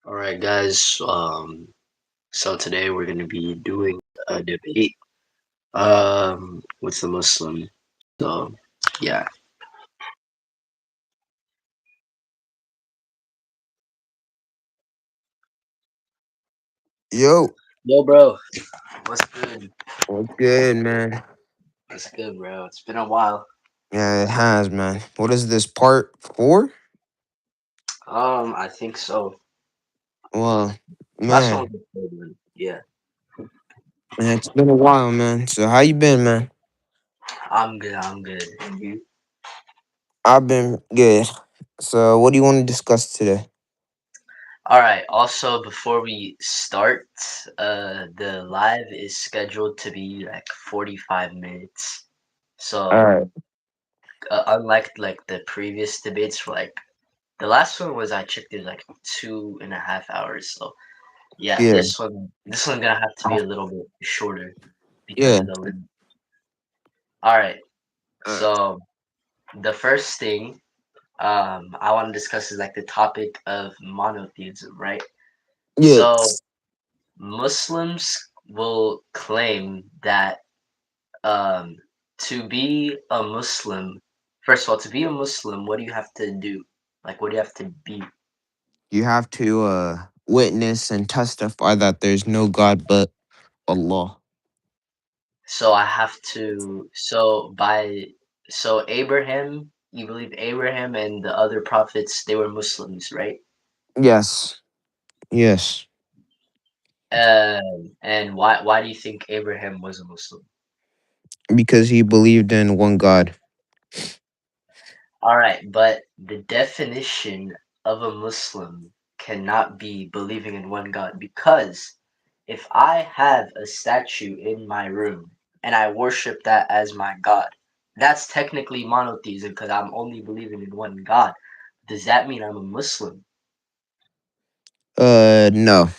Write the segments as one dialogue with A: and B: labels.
A: All right, guys. So today we're going to be doing a debate with the Muslim. So, yeah.
B: Yo,
A: Yo, bro. What's good?
B: what's good, man?
A: What's good, bro? It's been a while.
B: Yeah, it has, man. What is this part four?
A: I think so.
B: Well,
A: Last one
B: man,
A: was the third one. Yeah.
B: man, it's been a while, man. So how you been, man?
A: I'm good. I'm good. And you?
B: I've been good. So what do you want to discuss today?
A: All right. Also, before we start, the live is scheduled to be like 45 minutes.
B: All
A: So,
B: right.
A: unlike like the previous debates, for like the last one was I checked it like 2.5 hours. So yeah,
B: Yeah.
A: this one gonna have to be a little bit shorter because
B: Yeah.
A: of the limit. All right.
B: Uh,
A: So the first thing I want to discuss is like the topic of monotheism, right?
B: yeah.
A: So Muslims will claim that um to be a Muslim, first of all, to be a Muslim, what do you have to do? Like, what do you have to be?
B: You have to witness and testify that there's no God but Allah.
A: So I have to so Abraham, you believe Abraham and the other prophets they were Muslims, right?
B: Yes. Yes.
A: And why do you think Abraham was a Muslim?
B: Because he believed in one God.
A: All right, but the definition of a Muslim cannot be believing in one God because if I have a statue in my room and I worship that as my God, that's technically monotheism because I'm only believing in one God. Does that mean I'm a Muslim?
B: No.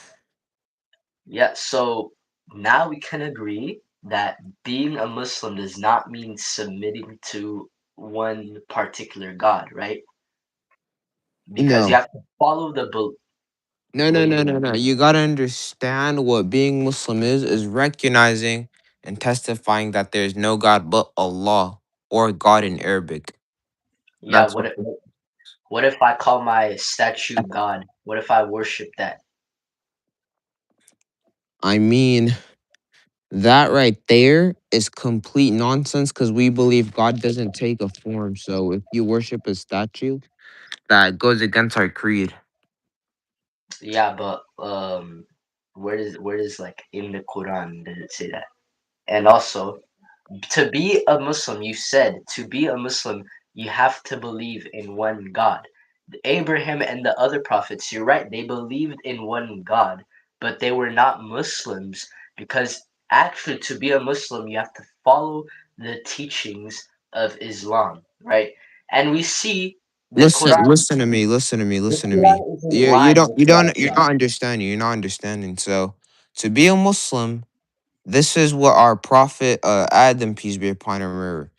A: Yeah, so now we can agree that being a Muslim does not mean submitting to one particular God, right? Because you
B: No.
A: have to follow the
B: No,
A: what
B: no,
A: do you
B: no, no,
A: mean?
B: no. You gotta understand what being Muslim is recognizing and testifying that there's no God but Allah or God in Arabic.
A: Yeah,
B: That's what
A: what if I call my statue God? What if I worship that?
B: I mean. That right there is complete nonsense because we believe God doesn't take a form. So if you worship a statue, that goes against our creed.
A: Yeah, but where does like in the Quran does it say that? And also, to be a Muslim, you said to be a Muslim, you have to believe in one God. Abraham and the other prophets, you're right, they believed in one God, but they were not Muslims because actually, to be a Muslim, you have to follow the teachings of Islam, right? And we see the
B: Listen,
A: Quran,
B: listen to me. Listen to me.
A: the
B: Listen to me.
A: Quran isn't
B: You
A: lying
B: don't
A: just
B: you don't
A: like
B: you're
A: that.
B: not understanding. You're not understanding. So to be a Muslim, this is what our prophet Adam, peace be upon him, or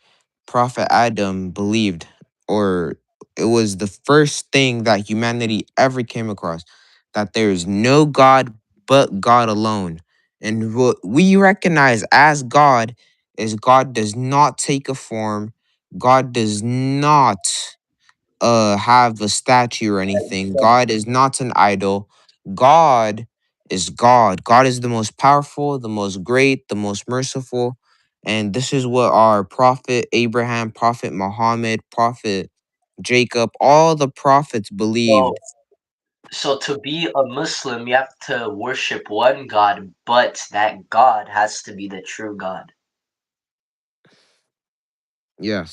B: Prophet Adam believed, or it was the first thing that humanity ever came across, that there is no God but God alone. And what we recognize as God is God does not take a form, God does not have a statue or anything. God is not an idol. God is God. God is the most powerful, the most great, the most merciful. And this is what our prophet Abraham, prophet Muhammad, prophet Jacob, all the prophets
A: So,
B: believed.
A: so to be a Muslim, you have to worship one God, but that God has to be the true God.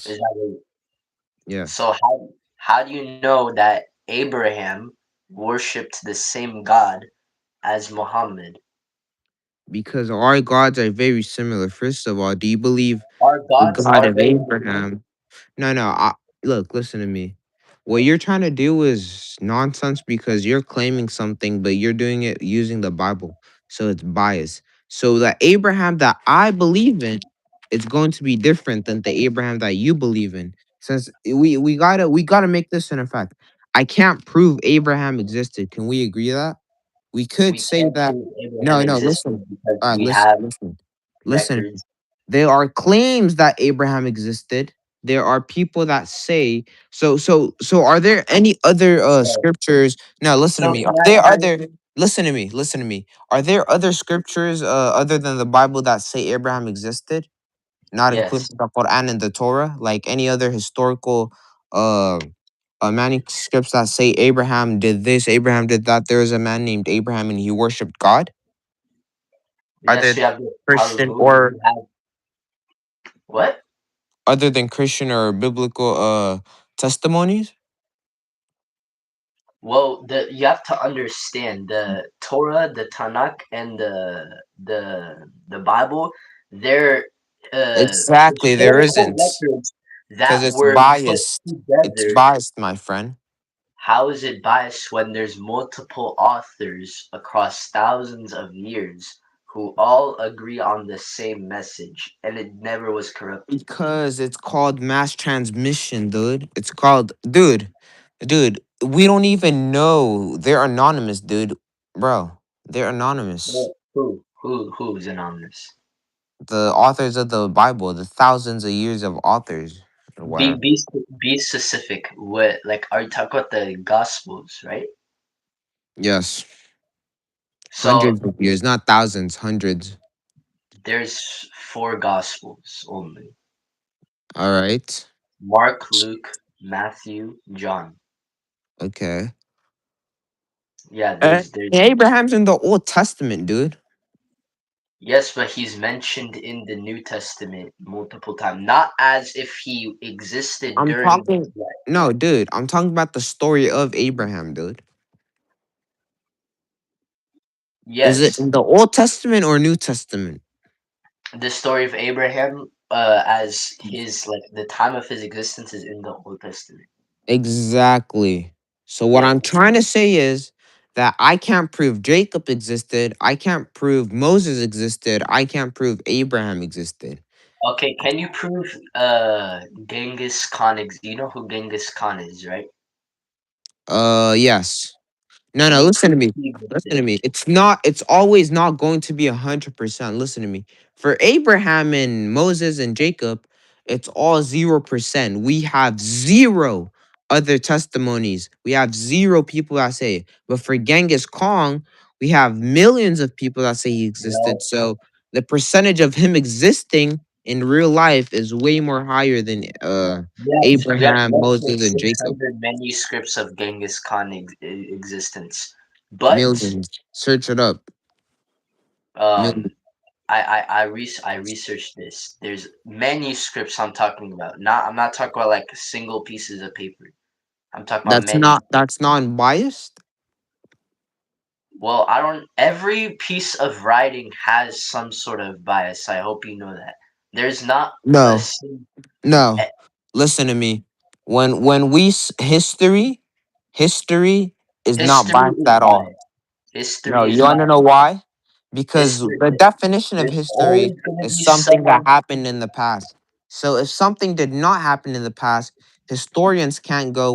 A: Is
B: Yes.
A: that what,
B: Yes.
A: so how do you know that Abraham worshipped the same God as Muhammad?
B: Because our gods are very similar. First of all, do you believe
A: Our
B: the
A: gods
B: God
A: are
B: of
A: very different.
B: Abraham? No, no. Look, listen to me. What you're trying to do is nonsense because you're claiming something, but you're doing it using the Bible. So it's biased. So the Abraham that I believe in is going to be different than the Abraham that you believe in. Since we gotta make this in effect. I can't prove Abraham existed. Can we agree that? We could
A: We
B: say
A: can't
B: that.
A: prove Abraham
B: No, no, listen.
A: existed because
B: All right,
A: we
B: listen,
A: have
B: listen, listen to me.
A: records.
B: There are claims that Abraham existed. There are people that say so. So, are there any other
A: So,
B: scriptures? No, listen to
A: so
B: me.
A: can
B: Are
A: I
B: there
A: can
B: other? Listen to me. Listen to me. Are there other scriptures other than the Bible that say Abraham existed? Not
A: yes.
B: including the Quran and the Torah, like any other historical uh, manuscripts that say Abraham did this, Abraham did that. There is a man named Abraham and he worshipped God.
A: Yes,
B: Other
A: we have the
B: Christian
A: Talmud, we
B: or
A: have what?
B: other than Christian or biblical testimonies?
A: Well, the you have to understand the Torah, the Tanakh, and the Bible. They're
B: Exactly, there
A: historical
B: isn't.
A: records
B: Because
A: that
B: it's
A: were put
B: biased. It's
A: together.
B: biased, my friend.
A: How is it biased when there's multiple authors across thousands of years who all agree on the same message and it never was corrupted?
B: Because it's called mass transmission, dude. It's called, dude, we don't even know. They're anonymous, dude. Bro, they're anonymous.
A: Who's anonymous?
B: The authors of the Bible, the thousands of years of authors, or
A: Be
B: whatever.
A: be be specific. What like are you talking about the Gospels, right?
B: Yes.
A: So
B: Hundreds of years, not thousands, hundreds.
A: there's four Gospels only:
B: All right.
A: Mark, Luke, Matthew, John.
B: Okay.
A: Yeah, there's
B: Abraham's in the Old Testament, dude.
A: yes, but he's mentioned in the New Testament multiple times, not as if he existed
B: I'm
A: during his
B: talking.
A: life.
B: No, dude. I'm talking about the story of Abraham, dude. Is it
A: Yes,
B: in the Old Testament or New Testament?
A: the story of Abraham, as his like the time of his existence is in the Old Testament.
B: Exactly. So what
A: Yeah.
B: I'm trying to say is that I can't prove Jacob existed. I can't prove Moses existed. I can't prove Abraham existed.
A: Okay, can you prove Genghis Khan? You know who Genghis Khan is, right?
B: Yes. No,
A: Can
B: no,
A: you
B: listen to
A: prove
B: me.
A: he
B: Listen
A: existed?
B: to me. It's always not going to be 100%. Listen to me. For Abraham and Moses and Jacob, it's all 0%. We have zero other testimonies. We have zero people that say it. But for Genghis Khan, we have millions of people that say he existed.
A: No.
B: So the percentage of him existing in real life is way more higher than
A: Yes, we have
B: Abraham,
A: less than
B: Moses, and Jacob.
A: 600 manuscripts of Genghis Khan existence. But
B: Millions. Search it up.
A: um, I researched this. There's manuscripts I'm talking about. I'm not talking about like single pieces of paper. I'm talking about many.
B: That's non-biased?
A: Well, I don't. Every piece of writing has some sort of bias. I hope you know that. There's not a
B: No.
A: sing-
B: No.
A: eh,
B: Listen to me. When history is not
A: history
B: biased
A: is
B: at all.
A: biased.
B: No,
A: History
B: you
A: is
B: want to
A: biased.
B: know why? Because
A: History.
B: the definition of
A: There's
B: history
A: always gonna
B: is
A: be
B: something that
A: someone.
B: happened in the past. So if something did not happen in the past, historians can't go,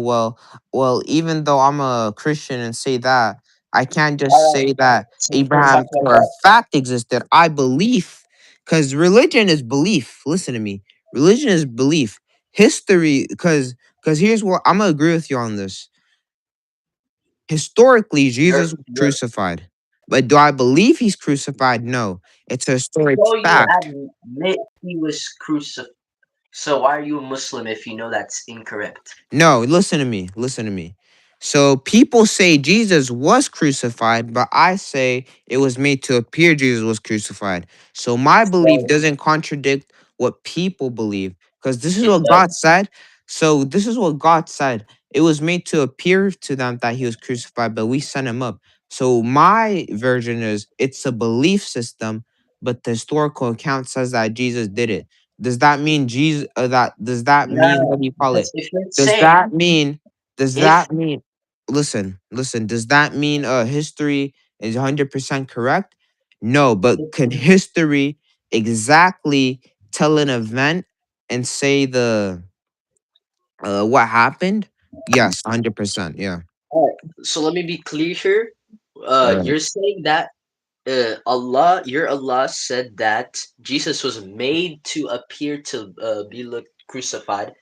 B: well, even though I'm a Christian and say that, I can't just
A: All right.
B: say that
A: Since we're
B: Abraham
A: talking
B: for a
A: about
B: fact existed. I believe, because religion is belief. Listen to me. Religion is belief. History, because here's what I'm gonna agree with you on this. Historically, Jesus was
A: your
B: crucified. But do I believe he's crucified? No. It's a historic
A: so you
B: fact.
A: admit he was crucified. So why are you a Muslim if you know that's incorrect?
B: No, listen to me. Listen to me. So people say Jesus was crucified, but I say it was made to appear Jesus was crucified. So my belief
A: So
B: doesn't contradict what people believe because this is
A: it
B: what
A: does.
B: God said. So this is what God said. It was made to appear to them that he was crucified, but we sent him up. So my version is it's a belief system, but the historical account says that Jesus did it. Does that mean Jesus? That does that
A: No,
B: mean what do you call it?
A: because if you're
B: Does that
A: saying
B: mean does
A: if
B: that mean listen, does that mean history is 100% correct? No, but can history exactly tell an event and say the what happened? Yes, 100%. Yeah.
A: all right, so let me be clear here.
B: All right.
A: You're saying that your Allah said that Jesus was made to appear to be looked crucified,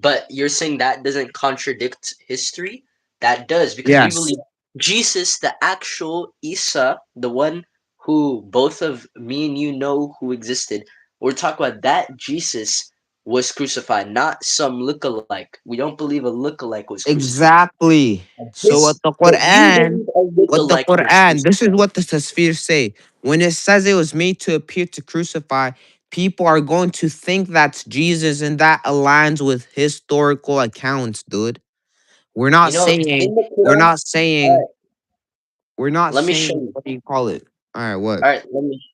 A: but you're saying that doesn't contradict history? That does, because we
B: Yes.
A: believe Jesus, the actual Isa, the one who both of me and you know who existed, we're talking about that Jesus was crucified, not some lookalike. We don't believe a lookalike was crucified.
B: Exactly. So
A: This,
B: what the
A: but you
B: Quran,
A: believe a
B: what the
A: lookalike was
B: Quran, this is
A: crucified.
B: what the Tasfir say. When it says it was made to appear to crucify, people are going to think that's Jesus and that aligns with historical accounts, dude. We're
A: You
B: not
A: know,
B: saying,
A: in the
B: we're
A: Quran,
B: not saying,
A: alright,
B: we're not
A: let me show
B: saying,
A: you.
B: what do you call it? All right, what?
A: Alright,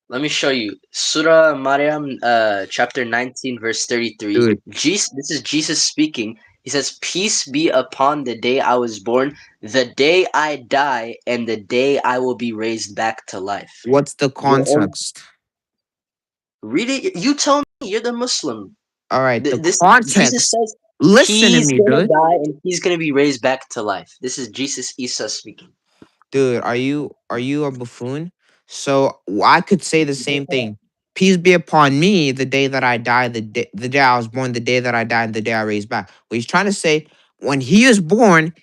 A: let me show you. Surah Maryam, chapter 19, verse 33.
B: Dude,
A: This is Jesus speaking. He says, "Peace be upon the day I was born, the day I die, and the day I will be raised back to life."
B: what's the
A: Your own,
B: context?
A: read it. You tell me. You're the Muslim.
B: All right, the
A: This Jesus
B: context.
A: says
B: Listen to
A: he's
B: me,
A: gonna
B: dude.
A: die and he's gonna be raised back to life. This is Jesus Isa speaking.
B: Dude, are you a buffoon? So I could say the same thing. Peace be upon me the day that I die, the day I was born, the day that I died, the day I raised back. What he's trying to say, when he is born,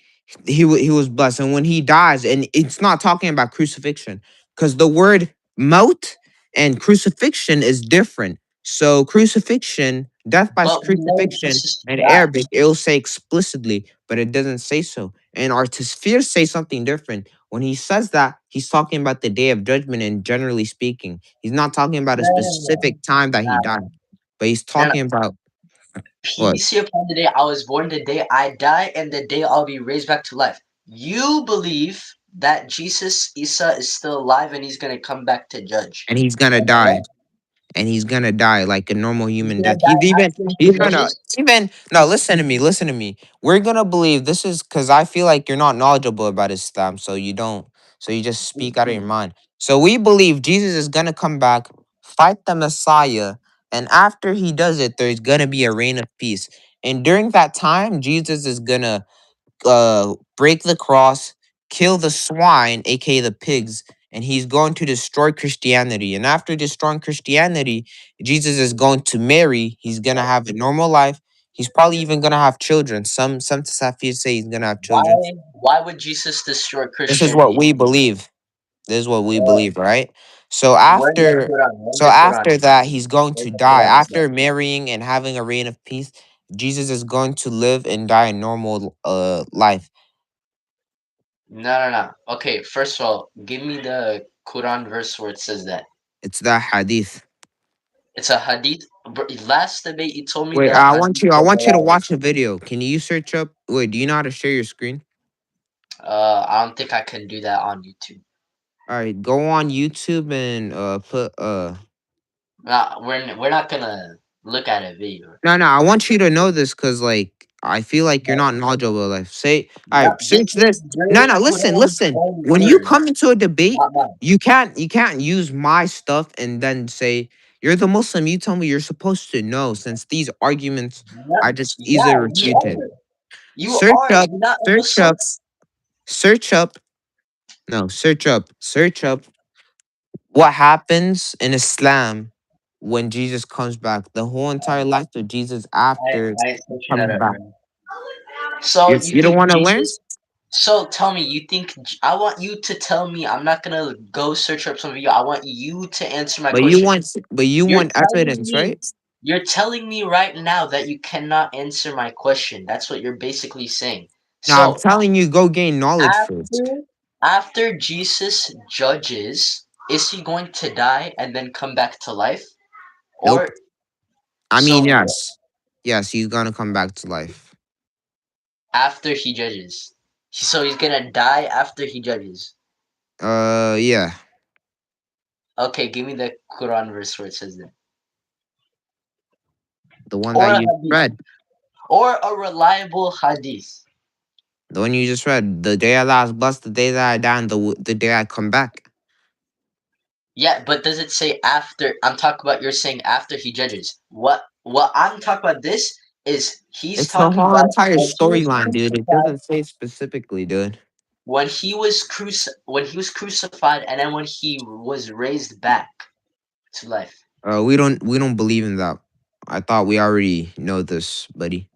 B: he was blessed, and when he dies, and it's not talking about crucifixion, because the word mout and crucifixion is different. So crucifixion, death by
A: But we know
B: crucifixion
A: Jesus
B: in
A: died.
B: Arabic, it'll say explicitly, but it doesn't say so. And our tasfir say something different. When he says that, he's talking about the day of judgment and generally speaking. He's not talking about a
A: No, no, no,
B: specific time that he
A: no,
B: died, but he's
A: no, no.
B: talking about what?
A: Peace be upon the day I was born, the day I die, and the day I'll be raised back to life. You believe that Jesus Isa is still alive and he's gonna come back to judge.
B: And he's gonna
A: Am I
B: die.
A: right?
B: And he's gonna die like a normal
A: He's
B: human
A: gonna
B: death. He's
A: die
B: even
A: after he
B: he's gonna
A: judges.
B: even no. Listen to me. Listen to me. We're gonna believe this is because I feel like you're not knowledgeable about Islam, so you don't. So you just speak out of your mind. So we believe Jesus is gonna come back, fight the Messiah, and after he does it, there's gonna be a reign of peace. And during that time, Jesus is gonna break the cross, kill the swine, aka the pigs, and he's going to destroy Christianity. And after destroying Christianity, Jesus is going to marry. He's gonna have a normal life. He's probably even gonna have children. Some Safirs say he's gonna have children.
A: Why would Jesus destroy
B: This is what
A: Christianity?
B: we believe. This is what we
A: Uh,
B: believe, right? So
A: we're in the
B: after
A: Quran. We're in
B: so
A: the Quran.
B: after that, he's going
A: We're
B: to
A: in the
B: die.
A: Quran.
B: After marrying and having a reign of peace, Jesus is going to live and die a normal life.
A: No, no, no. Okay, first of all, give me the Quran verse where it says that.
B: It's the hadith.
A: It's a hadith. Last debate, you told me
B: Wait,
A: the hadith
B: I
A: was
B: want you to
A: allowed.
B: watch a video. Can you search up? Wait, do you know how to share your screen?
A: I don't think I can do that on YouTube.
B: All right, go on YouTube and put
A: We're not gonna look at a video.
B: No, no, I want you to know this because like I feel like you're
A: No,
B: not knowledgeable. Like say, all
A: no,
B: right,
A: this
B: search
A: is
B: this. No,
A: your
B: no, listen,
A: Quran's
B: listen.
A: own
B: When you
A: words,
B: come into a debate,
A: not mine.
B: you can't use my stuff and then say you're the Muslim. You tell me you're supposed to know since these arguments
A: No,
B: are just easily
A: yeah, you
B: refuted.
A: are. You
B: Search
A: are.
B: up,
A: You're not a
B: search
A: Muslim.
B: up, search up. No, search up what happens in Islam when Jesus comes back. The whole entire life of Jesus after
A: I ain't searching that
B: coming
A: up,
B: back.
A: bro. So you
B: You don't
A: think
B: want to learn,
A: Jesus? So tell me, you think I want you to tell me? I'm not gonna go search up some video. I want you to answer my question.
B: but you
A: You're
B: want
A: telling
B: evidence,
A: me,
B: right?
A: you're telling me right now that you cannot answer my question. That's what you're basically saying.
B: No, I'm
A: So
B: telling you, go gain knowledge first.
A: after after Jesus judges, is he going to die and then come back to life?
B: Nope.
A: Or
B: I mean,
A: so
B: yes, yes, he's gonna come back to life.
A: after he judges? So he's gonna die after he judges.
B: Yeah,
A: Okay, give me the Quran verse where it says that.
B: the one
A: Or
B: that
A: a
B: you
A: hadith.
B: read,
A: Or a reliable hadith.
B: the one you just read. The day I last blessed, the day that I die, and the day I come back.
A: Yeah, but does it say after? I'm talking about you're saying after he judges. What I'm talking about this is he's
B: It's the
A: talking
B: whole
A: about
B: entire
A: when he was
B: storyline, dude. It
A: crucified.
B: doesn't say specifically, dude.
A: when he was crucified, and then when he was raised back to life.
B: We don't believe in that. I thought we already know this, buddy.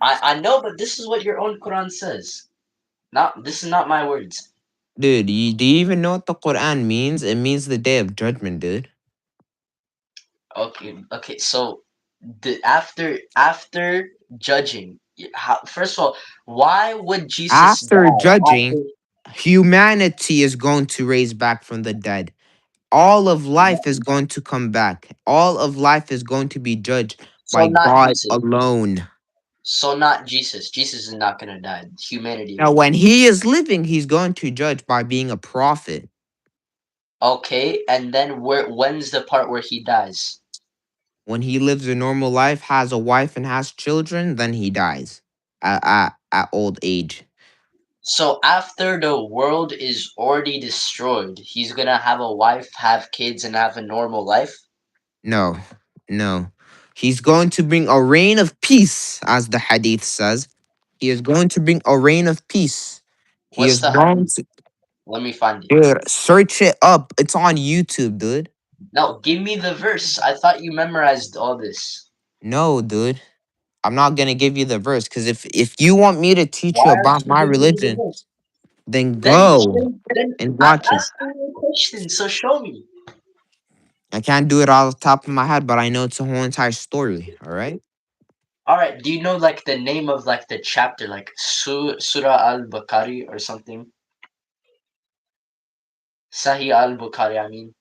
A: I know, but this is what your own Quran says. Not this is not my words.
B: Dude, do you even know what the Quran means? It means the day of judgment, dude.
A: Okay, okay. So after judging, first of all, why would Jesus
B: After
A: die after?
B: judging, humanity is going to raise back from the dead. All of life is going to come back. All of life is going to be judged
A: So
B: by
A: not
B: God
A: Jesus.
B: alone.
A: So not Jesus. Jesus is not gonna die. Humanity
B: Now,
A: will.
B: when he is living, he's going to judge by being a prophet.
A: Okay, and then when's the part where he dies?
B: When he lives a normal life, has a wife, and has children, then he dies at old age.
A: So after the world is already destroyed, he's gonna have a wife, have kids, and have a normal life.
B: No, no. He's going to bring a reign of peace, as the hadith says. He is going to bring a reign of peace. He
A: What's
B: is
A: the
B: going
A: hadith?
B: to.
A: Let me find it.
B: Dude, search it up. It's on YouTube, dude.
A: No, give me the verse. I thought you memorized all this.
B: No, dude. I'm not gonna give you the verse because if you want me to teach
A: Why
B: you
A: aren't
B: about
A: you
B: my
A: giving me the
B: religion,
A: verse?
B: then
A: Then,
B: go
A: then
B: and
A: I'm
B: watch it.
A: asking you a question, so show me.
B: I can't do it off the top of my head, but I know it's a whole entire story. All right.
A: All right, do you know like the name of like the chapter, like Surah Al-Bukhari or something? Sahih Al-Bukhari, I mean.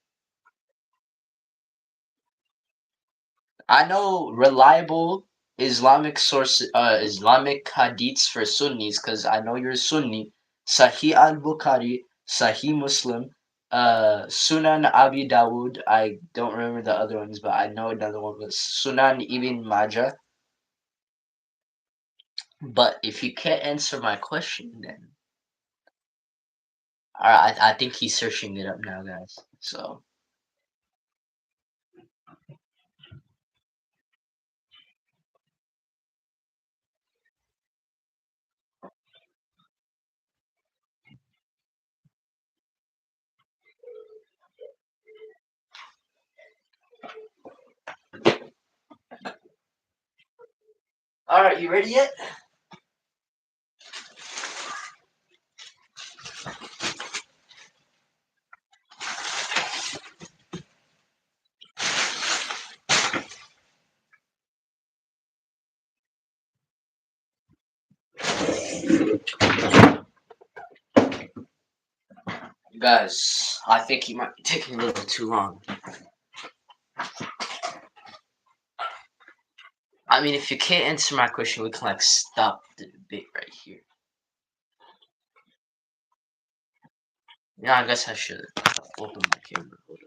A: I know reliable Islamic hadiths for Sunnis because I know you're Sunni. Sahih al-Bukhari, Sahih Muslim, Sunan Abi Dawud. I don't remember the other ones, but I know another one was Sunan Ibn Majah. But if you can't answer my question, then I think he's searching it up now, guys. So all right, you ready yet? Guys, I think he might be taking a little too long. I mean, if you can't answer my question, we can like stop the debate right here. Yeah, I guess I should open my camera. Hold up.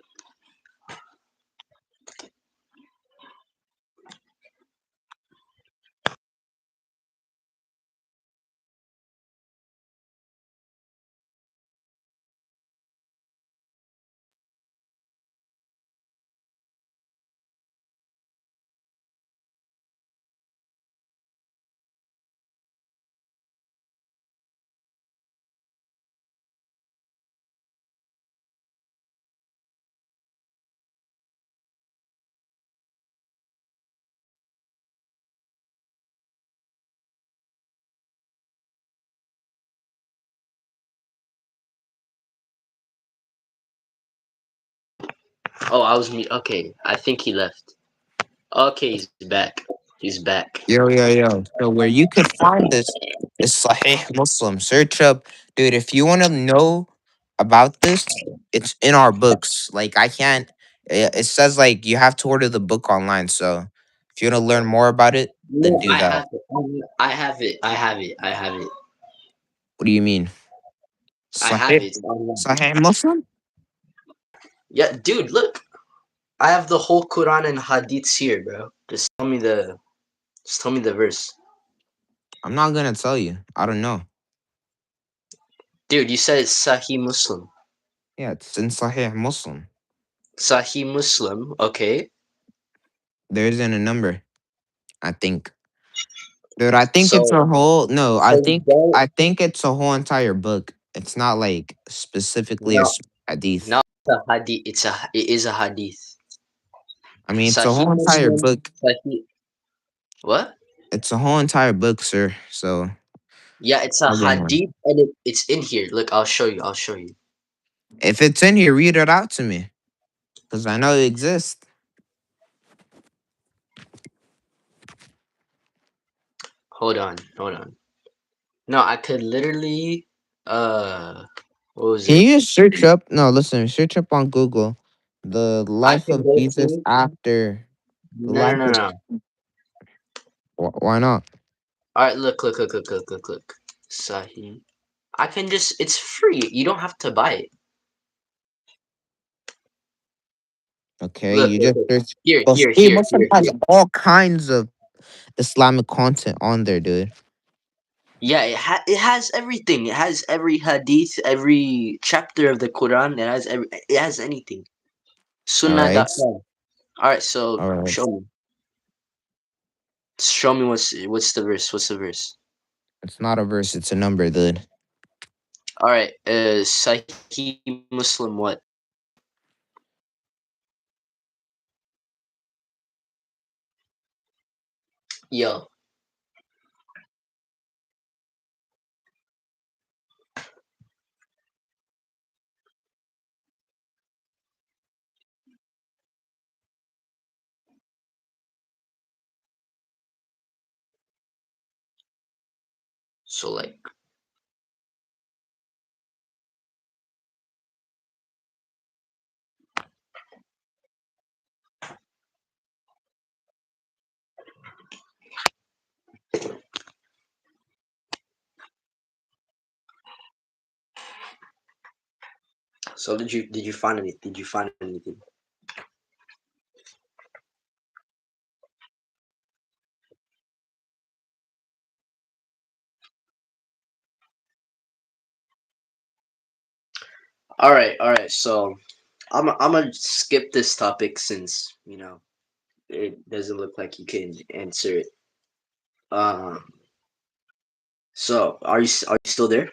A: Oh, I was me. Okay, I think he left. Okay, he's back. He's back.
B: Yo, yo, yo. So where you could find this is Sahih Muslim. Search up, dude. If you want to know about this, it's in our books. Like I can't. It says like you have to order the book online. So if you want to learn more about it, then
A: No,
B: do
A: I
B: that.
A: have it. I have it. I have it. I have it.
B: What do you mean?
A: I have
B: Sahih
A: it. Online.
B: Sahih Muslim?
A: Yeah, dude, look. I have the whole Quran and Hadiths here, bro. Just tell me the verse.
B: I'm not gonna tell you. I don't know.
A: Dude, you said it's Sahih Muslim.
B: Yeah, it's in Sahih Muslim.
A: Sahih Muslim. Okay.
B: There isn't a number. I think. Dude, I think it's
A: So
B: a whole no,
A: so you don't
B: I think it's a whole entire book. It's not like specifically a
A: No,
B: hadith.
A: not a hadith. It is a hadith.
B: I mean, it's a
A: Sahih
B: whole entire
A: Muslim.
B: book.
A: Sahih. What?
B: It's a whole entire book, sir. So
A: Yeah, it's a
B: hold on.
A: hadith, and it's in here. Look, I'll show you. I'll show you.
B: If it's in here, read it out to me, because I know it exists.
A: Hold on. Hold on. No, I could literally. What was
B: Can
A: it?
B: you just search up? No, listen, search up on Google the
A: I
B: life
A: can
B: of
A: go
B: Jesus
A: to.
B: after the
A: No, no,
B: life
A: no,
B: of.
A: no.
B: Why not?
A: All right, look, look, look, look, look, look, look. Sahih. I can just. It's free. You don't have to buy it.
B: Okay,
A: Look,
B: you
A: look,
B: just
A: look.
B: search.
A: Here,
B: Oh,
A: here,
B: see,
A: here,
B: Muslim
A: here,
B: has
A: here.
B: all kinds of Islamic content on there, dude.
A: Yeah, it has everything. It has every hadith, every chapter of the Quran. It has anything.
B: All right,
A: Sunnah.com. All right, so
B: all right.
A: show me what's the verse? What's the verse?
B: It's not a verse; it's a number, dude.
A: All right, Sahih Muslim. What? Yo, so like, so did you find any? Did you find anything? All right. So I'm gonna skip this topic since it doesn't look like you can answer it. Um. So are you still there?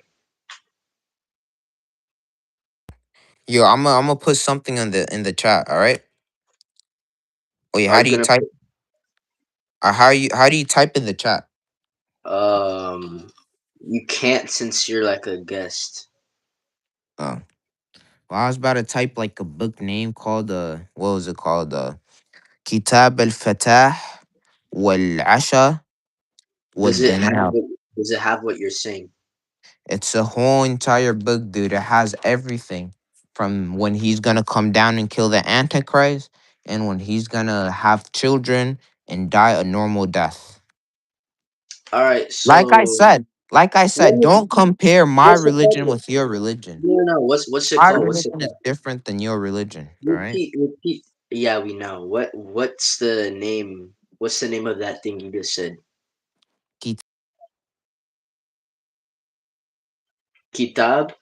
B: Yo, I'm gonna put something in the chat. All right. Wait,
A: Are
B: how
A: you
B: do you
A: gonna
B: type? How do you type in the chat?
A: you can't since you're like a guest.
B: Oh, well, I was about to type like a book name called what was it called? Kitab al Fatah wal Asha wal
A: Does it have
B: Ganab.
A: what you're saying?
B: It's a whole entire book, dude. It has everything from when he's gonna come down and kill the Antichrist, and when he's gonna have children and die a normal death.
A: All right.
B: Like I
A: So
B: said, like I said,
A: what,
B: don't compare my
A: what's it
B: religion
A: called?
B: with your religion.
A: No, no. What's it
B: My
A: called? What's it
B: religion is
A: called?
B: different than your religion. All right.
A: Repeat. Yeah, we know. What's the name? What's the name of that thing you just said? Kitab.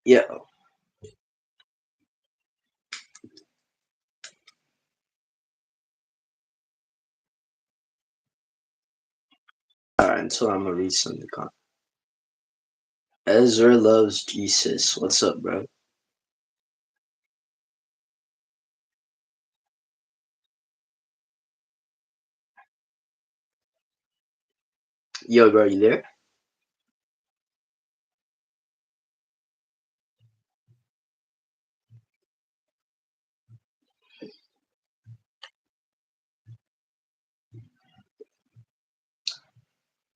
A: Yeah. All right. So I'm gonna read something. Ezra loves Jesus. What's up, bro? Yo, bro, you there?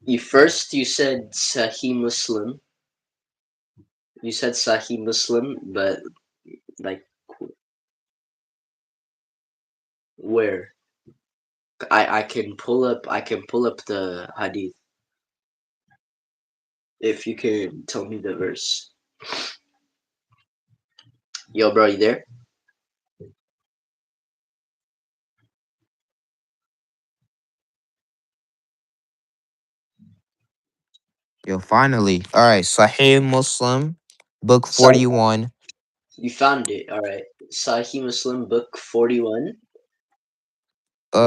A: You said Sahih Muslim. You said Sahih Muslim, but like where? I can pull up the hadith if you can tell me the verse. Yo, bro, you there?
B: Yo, finally. All right, Sahih Muslim, book
A: Sorry,
B: 41,
A: you found it. All right. Sahih Muslim, book 41.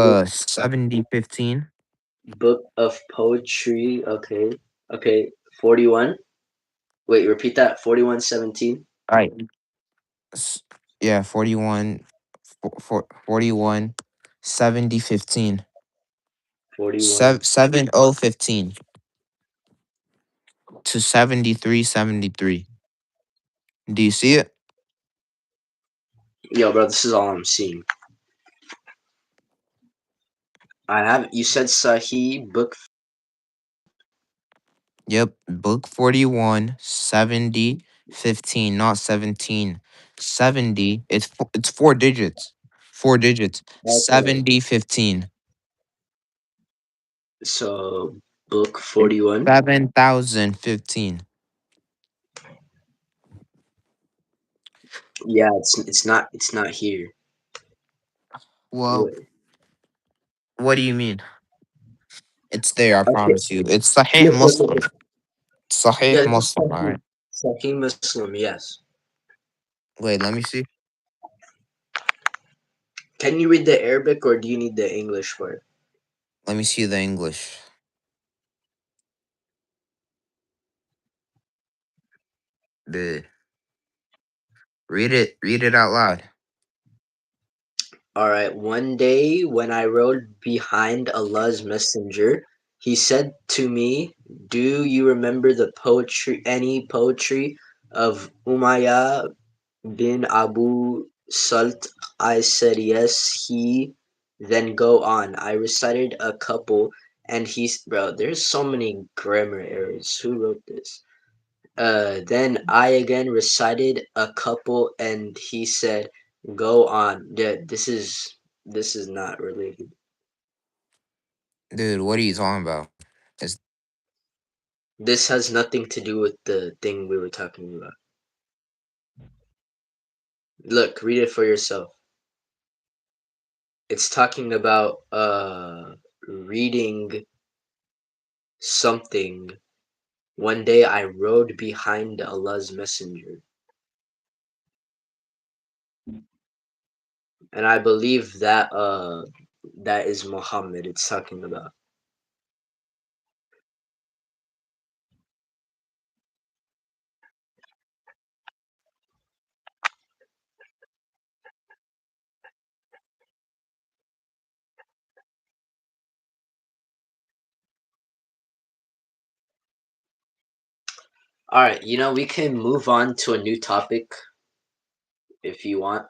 A: Book
B: 7015.
A: book of poetry. Okay. Okay. 41. Wait, repeat that. 41:17.
B: All right. S- Yeah, 41, 41, 70 15.
A: 41.
B: 7015 to 7373. Do you see it?
A: Yo, bro, this is all I'm seeing. I have. You said Sahih book.
B: Yep, book 41, 70 15, not 17. 70, it's four digits. Four digits.
A: Okay.
B: 70 15.
A: So book
B: It's
A: 41.
B: 7015.
A: Yeah, it's not here.
B: Well,
A: Wait.
B: what do you mean? It's there, I
A: Okay.
B: promise you. It's Sahih
A: Yes, yes,
B: Muslim.
A: yes.
B: Sahih
A: Yeah, this is
B: Muslim, alright?
A: Sahih Muslim. Yes.
B: Wait, let me see.
A: Can you read the Arabic or do you need the English part?
B: Let me see the English. The read it out loud.
A: All right. One day when I rode behind Allah's messenger, he said to me, "Do you remember the poetry, any poetry of Umayyah bin Abu Salt?" I said, "Yes." He then go on. I recited a couple, and bro, there's so many grammar errors. Who wrote this? Then I again recited a couple, and he said, "Go on." Yeah, this is not related.
B: Dude, what are you talking about? It's
A: This has nothing to do with the thing we were talking about. Look, read it for yourself. It's talking about reading something. One day I rode behind Allah's messenger, and I believe that is Muhammad it's talking about. All right, we can move on to a new topic if you want.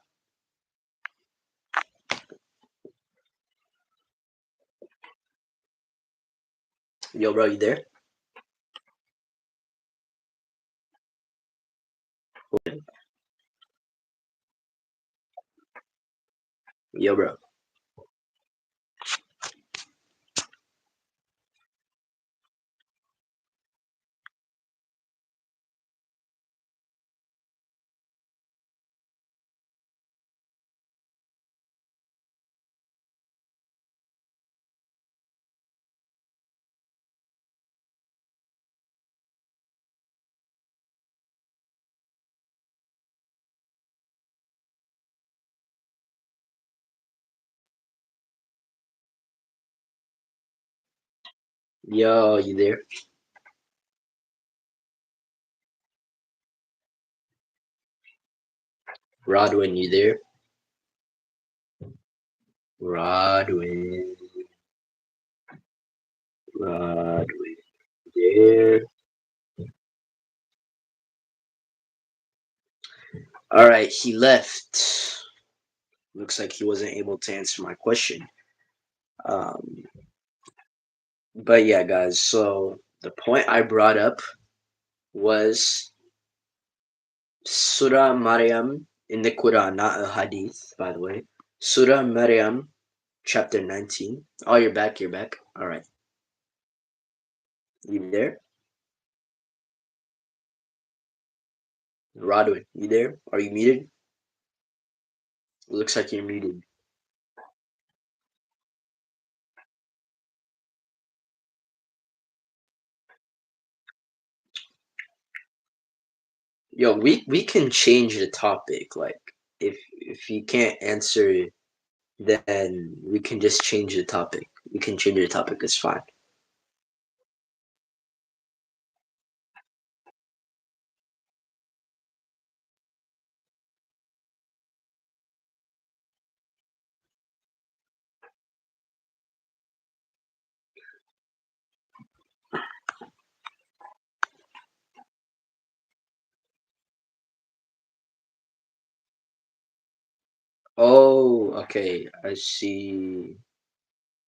A: Yo, bro, you there? Yo, bro. Yo, you there? Rodwin, you there? Rodwin, Rodwin, there. All right, he left. Looks like he wasn't able to answer my question. Um, but yeah, guys. So the point I brought up was Surah Maryam in the Quran, not a hadith, by the way. Surah Maryam, chapter 19. Oh, you're back. You're back. All right. You there? Rodwin, you there? Are you muted? Looks like you're muted. Yo, we can change the topic. Like, if you can't answer, then we can just change the topic. We can change the topic. It's fine. Oh, okay. I see.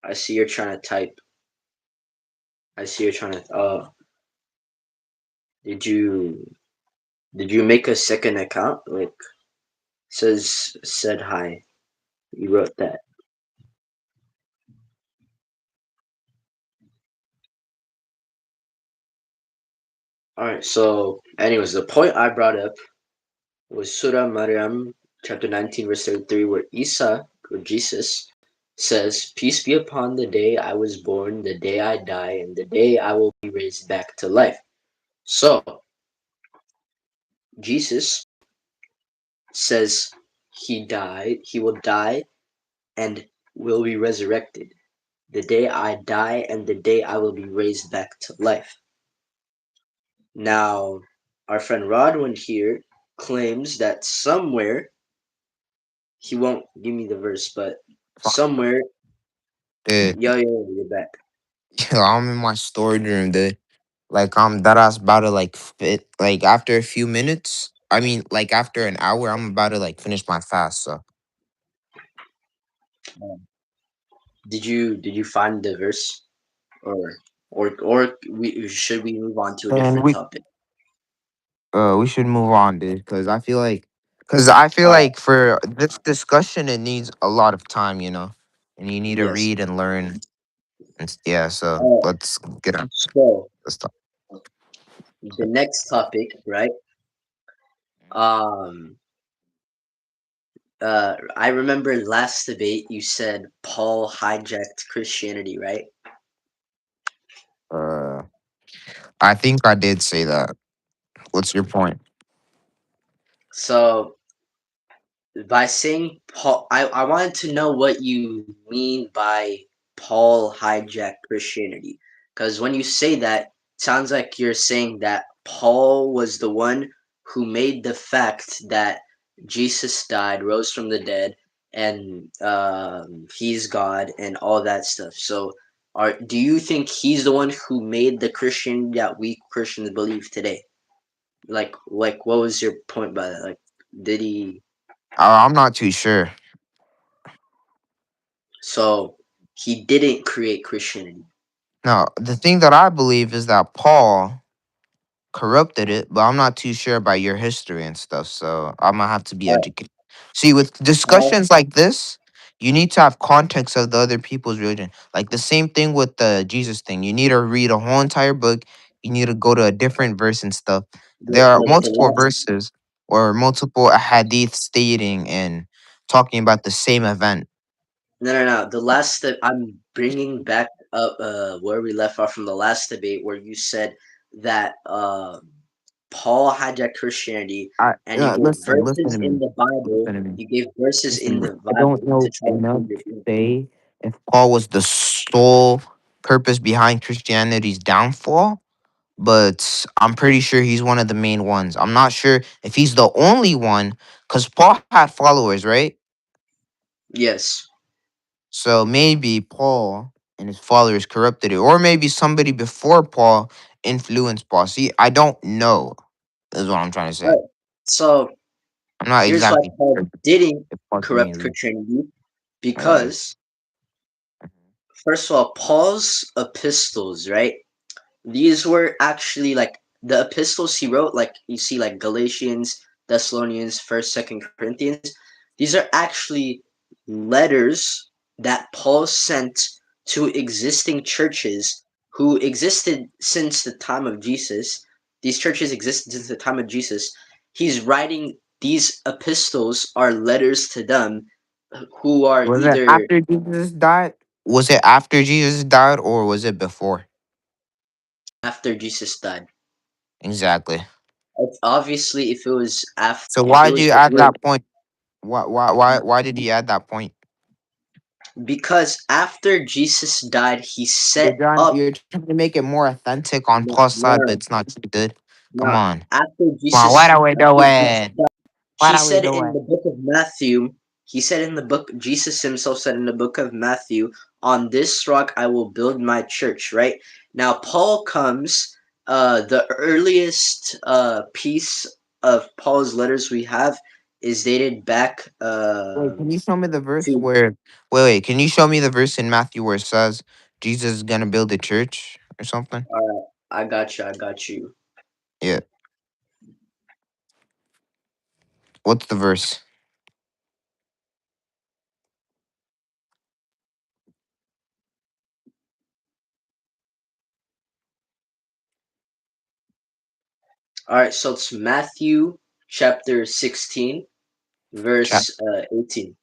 A: I see you're trying to type. I see you're trying to. Did you did you make a second account? Like, said hi. You wrote that. All right. So, anyways, the point I brought up was Surah Maryam, chapter 19, verse 33, where Isa, or Jesus, says, "Peace be upon the day I was born, the day I die, and the day I will be raised back to life." So, Jesus says he will die and will be resurrected. The day I die and the day I will be raised back to life. Now, our friend Rodwin here claims that somewhere, he won't give me the verse, but
B: Fuck,
A: somewhere,
B: dude.
A: you're back.
B: Yo, I'm in my storage room, dude. Like I'm that ass about to like fit like after a few minutes. I mean, like after an hour, I'm about to like finish my fast. So
A: Did you find the verse, or should we move on to a
B: and
A: different topic?
B: we should move on, dude, because I feel
A: All right.
B: like for this discussion, it needs a lot of time, and you need to
A: Yes.
B: read and learn. Yeah, so
A: All right.
B: let's get on.
A: So
B: Let's talk.
A: the next topic, right? Um, I remember last debate you said Paul hijacked Christianity, right?
B: Uh, I think I did say that. What's your point?
A: So by saying Paul, I wanted to know what you mean by Paul hijacked Christianity. Because when you say that, it sounds like you're saying that Paul was the one who made the fact that Jesus died, rose from the dead, and he's God and all that stuff. So, do you think he's the one who made the Christian that we Christians believe today? What was your point by that? Like, did he?
B: I'm not too sure.
A: So he didn't create Christianity.
B: No, the thing that I believe is that Paul corrupted it, but I'm not too sure about your history and stuff. So I'm gonna have to be
A: Uh,
B: educated. See, with
A: Paul,
B: discussions like this, you need to have context of the other people's religion. Like the same thing with the Jesus thing. You need to read a whole entire book. You need to go to a different verse and stuff. There are
A: the
B: multiple
A: last
B: verses or multiple hadith stating and talking about the same event.
A: no, the last that I'm bringing back up where we left off from the last debate where you said that Paul hijacked Christianity and you gave
B: Listen
A: verses
B: to
A: in
B: me.
A: the Bible.
B: Listen to me.
A: You gave verses in
B: Listen,
A: the
B: I don't
A: Bible to
B: know
A: try to
B: enough
A: prove your
B: to
A: point.
B: say if Paul was the sole purpose behind Christianity's downfall, but I'm pretty sure he's one of the main ones. I'm not sure if he's the only one, because Paul had followers, right?
A: Yes.
B: So maybe Paul and his followers corrupted it, or maybe somebody before Paul influenced Paul. See, I don't know, is what I'm trying to
A: All
B: say.
A: right. So
B: I'm not
A: here's why
B: exactly
A: Paul
B: sure
A: didn't
B: if Paul did any
A: corrupt
B: of these.
A: Christianity
B: Uh,
A: because first of all, Paul's epistles, right? These were actually like the epistles he wrote, like you see, like Galatians, Thessalonians, First, Second Corinthians. These are actually letters that Paul sent to existing churches who existed since the time of Jesus. These churches existed since the time of Jesus. He's writing these epistles are letters to them who are
B: Was it
A: either
B: after Jesus died? Was it after Jesus died or was it before?
A: after Jesus died.
B: Exactly.
A: obviously
B: So
A: if it
B: why do
A: was
B: you
A: the
B: add
A: earth,
B: that point? Why did you add that point?
A: because after Jesus died, he
B: You're
A: set
B: trying
A: up.
B: you're trying to make it more authentic on
A: No,
B: Paul's side, but
A: no,
B: it's not too good. Come
A: no.
B: on.
A: After
B: Come on, what
A: Jesus,
B: are we
A: after Jesus
B: doing?
A: died,
B: What
A: he
B: are we
A: said in
B: doing?
A: the book of Matthew. He said in the book, Jesus himself said in the book of Matthew, "On this rock I will build my church." Right now, Paul comes. The earliest piece of Paul's letters we have is dated back
B: Wait, can you show me the verse
A: to.
B: where can you show me the verse in Matthew where it says Jesus is gonna build a church or something?
A: I got you. I got you.
B: Yeah. What's the verse?
A: All right, so it's Matthew chapter 16,
B: Chat.
A: verse 18.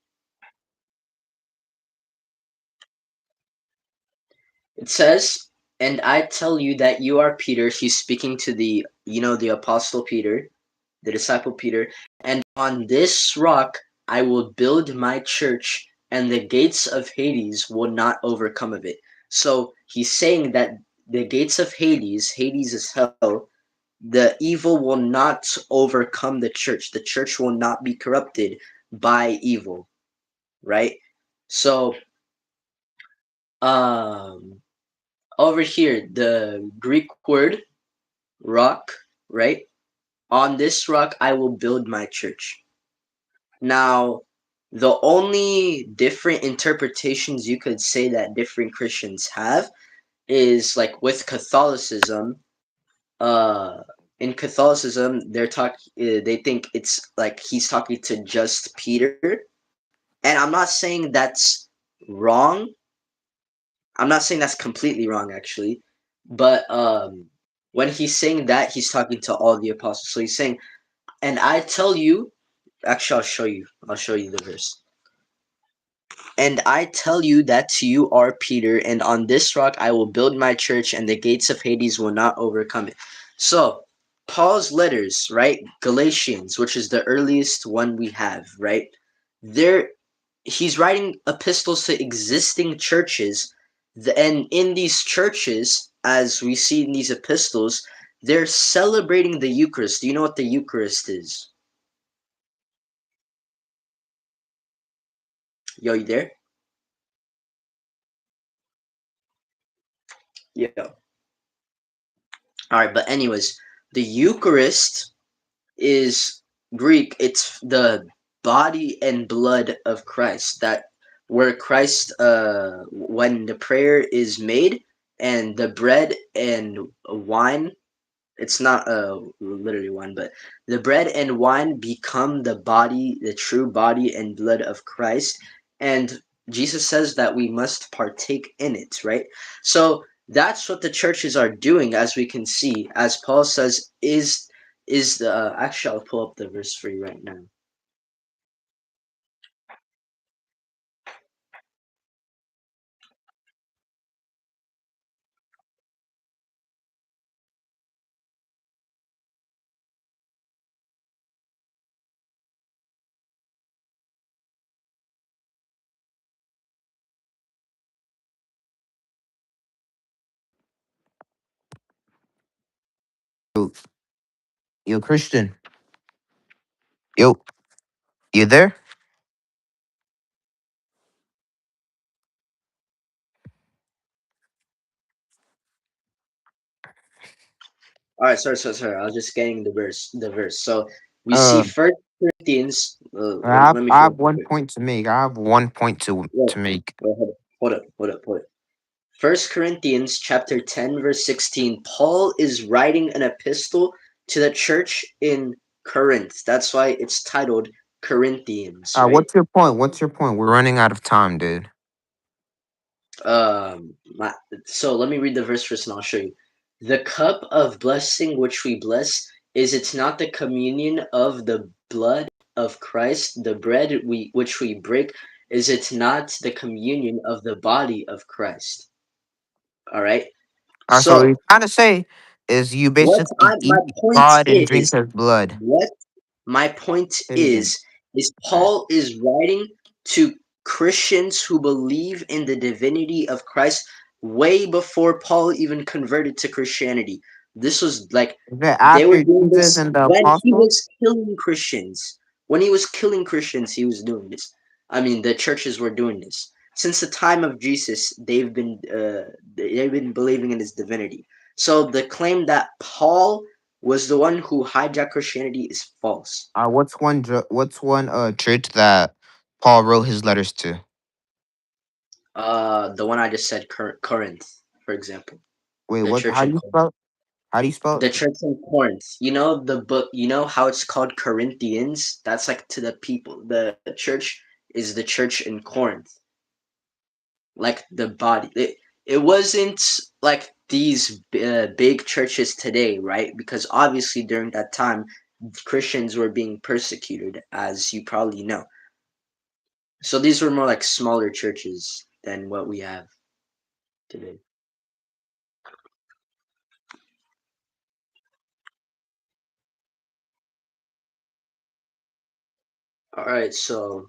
A: It says, "And I tell you that you are Peter." He's speaking to the apostle Peter, the disciple Peter. "And on this rock I will build my church, and the gates of Hades will not overcome of it." So he's saying that the gates of Hades is hell, the evil will not overcome the church. The church will not be corrupted by evil, right? So, um, over here, the Greek word rock, right? "On this rock I will build my church." Now, the only different interpretations you could say that different Christians have is like with Catholicism. Uh, in Catholicism, they think it's like he's talking to just Peter, and I'm not saying that's wrong. I'm not saying that's completely wrong, actually, but when he's saying that, he's talking to all the apostles. So he's saying, "And I tell you," actually, I'll show you. I'll show you the verse. "And I tell you that you are Peter, and on this rock I will build my church, and the gates of Hades will not overcome it." So, Paul's letters, right? Galatians, which is the earliest one we have, right? There, he's writing epistles to existing churches, and in these churches, as we see in these epistles, they're celebrating the Eucharist. Do you know what the Eucharist is? Yo, you there? Yo. All right, but anyways, the Eucharist is Greek. It's the body and blood of Christ. That where Christ, when the prayer is made, and the bread and wine, it's not literally wine, but the bread and wine become the body, the true body and blood of Christ, and Jesus says that we must partake in it, right? So that's what the churches are doing, as we can see, as Paul says, is the actually, I'll pull up the verse for you right now.
B: Yo, yo, Christian. Yo, you there?
A: All right, sorry. I was just getting the verse. So we see
B: Um,
A: First Corinthians. Let me
B: I
A: pull
B: have
A: up the
B: one
A: verse.
B: point to make. I have one point
A: Wait,
B: to make.
A: hold up. First Corinthians chapter 10 verse 16. Paul is writing an epistle to the church in Corinth. That's why it's titled Corinthians, right?
B: What's your point? What's your point? We're running out of time, dude.
A: My, so let me read the verse first and I'll show you. "The cup of blessing which we bless, is it not the communion of the blood of Christ? The bread which we break, is it not the communion of the body of Christ?" All right.
B: So he's
A: So
B: trying to say. is you
A: What
B: basically
A: my
B: eat
A: point
B: God and drink
A: is,
B: his blood.
A: what my point
B: Pagan.
A: is
B: Alright.
A: Paul is writing to Christians who believe in the divinity of Christ way before Paul even converted to Christianity. This was like
B: Is it
A: they were
B: after
A: doing
B: Jesus
A: this
B: and the
A: when he
B: apostles?
A: was killing Christians. When he was killing Christians, he was doing this. I mean, the churches were doing this. Since the time of Jesus, they've been believing in his divinity. So the claim that Paul was the one who hijacked Christianity is false.
B: What's one church that Paul wrote his letters to?
A: The one I just said, Corinth, for example,
B: Wait,
A: the
B: what?
A: church
B: How do
A: in
B: you
A: Corinth.
B: spell? How do you spell it?
A: The church in Corinth. You know the book. You know how it's called Corinthians. That's like to the people. The church is the church in Corinth, like the body. It wasn't like these big churches today, right? Because obviously during that time, Christians were being persecuted, as you probably know. So these were more like smaller churches than what we have today. All right, so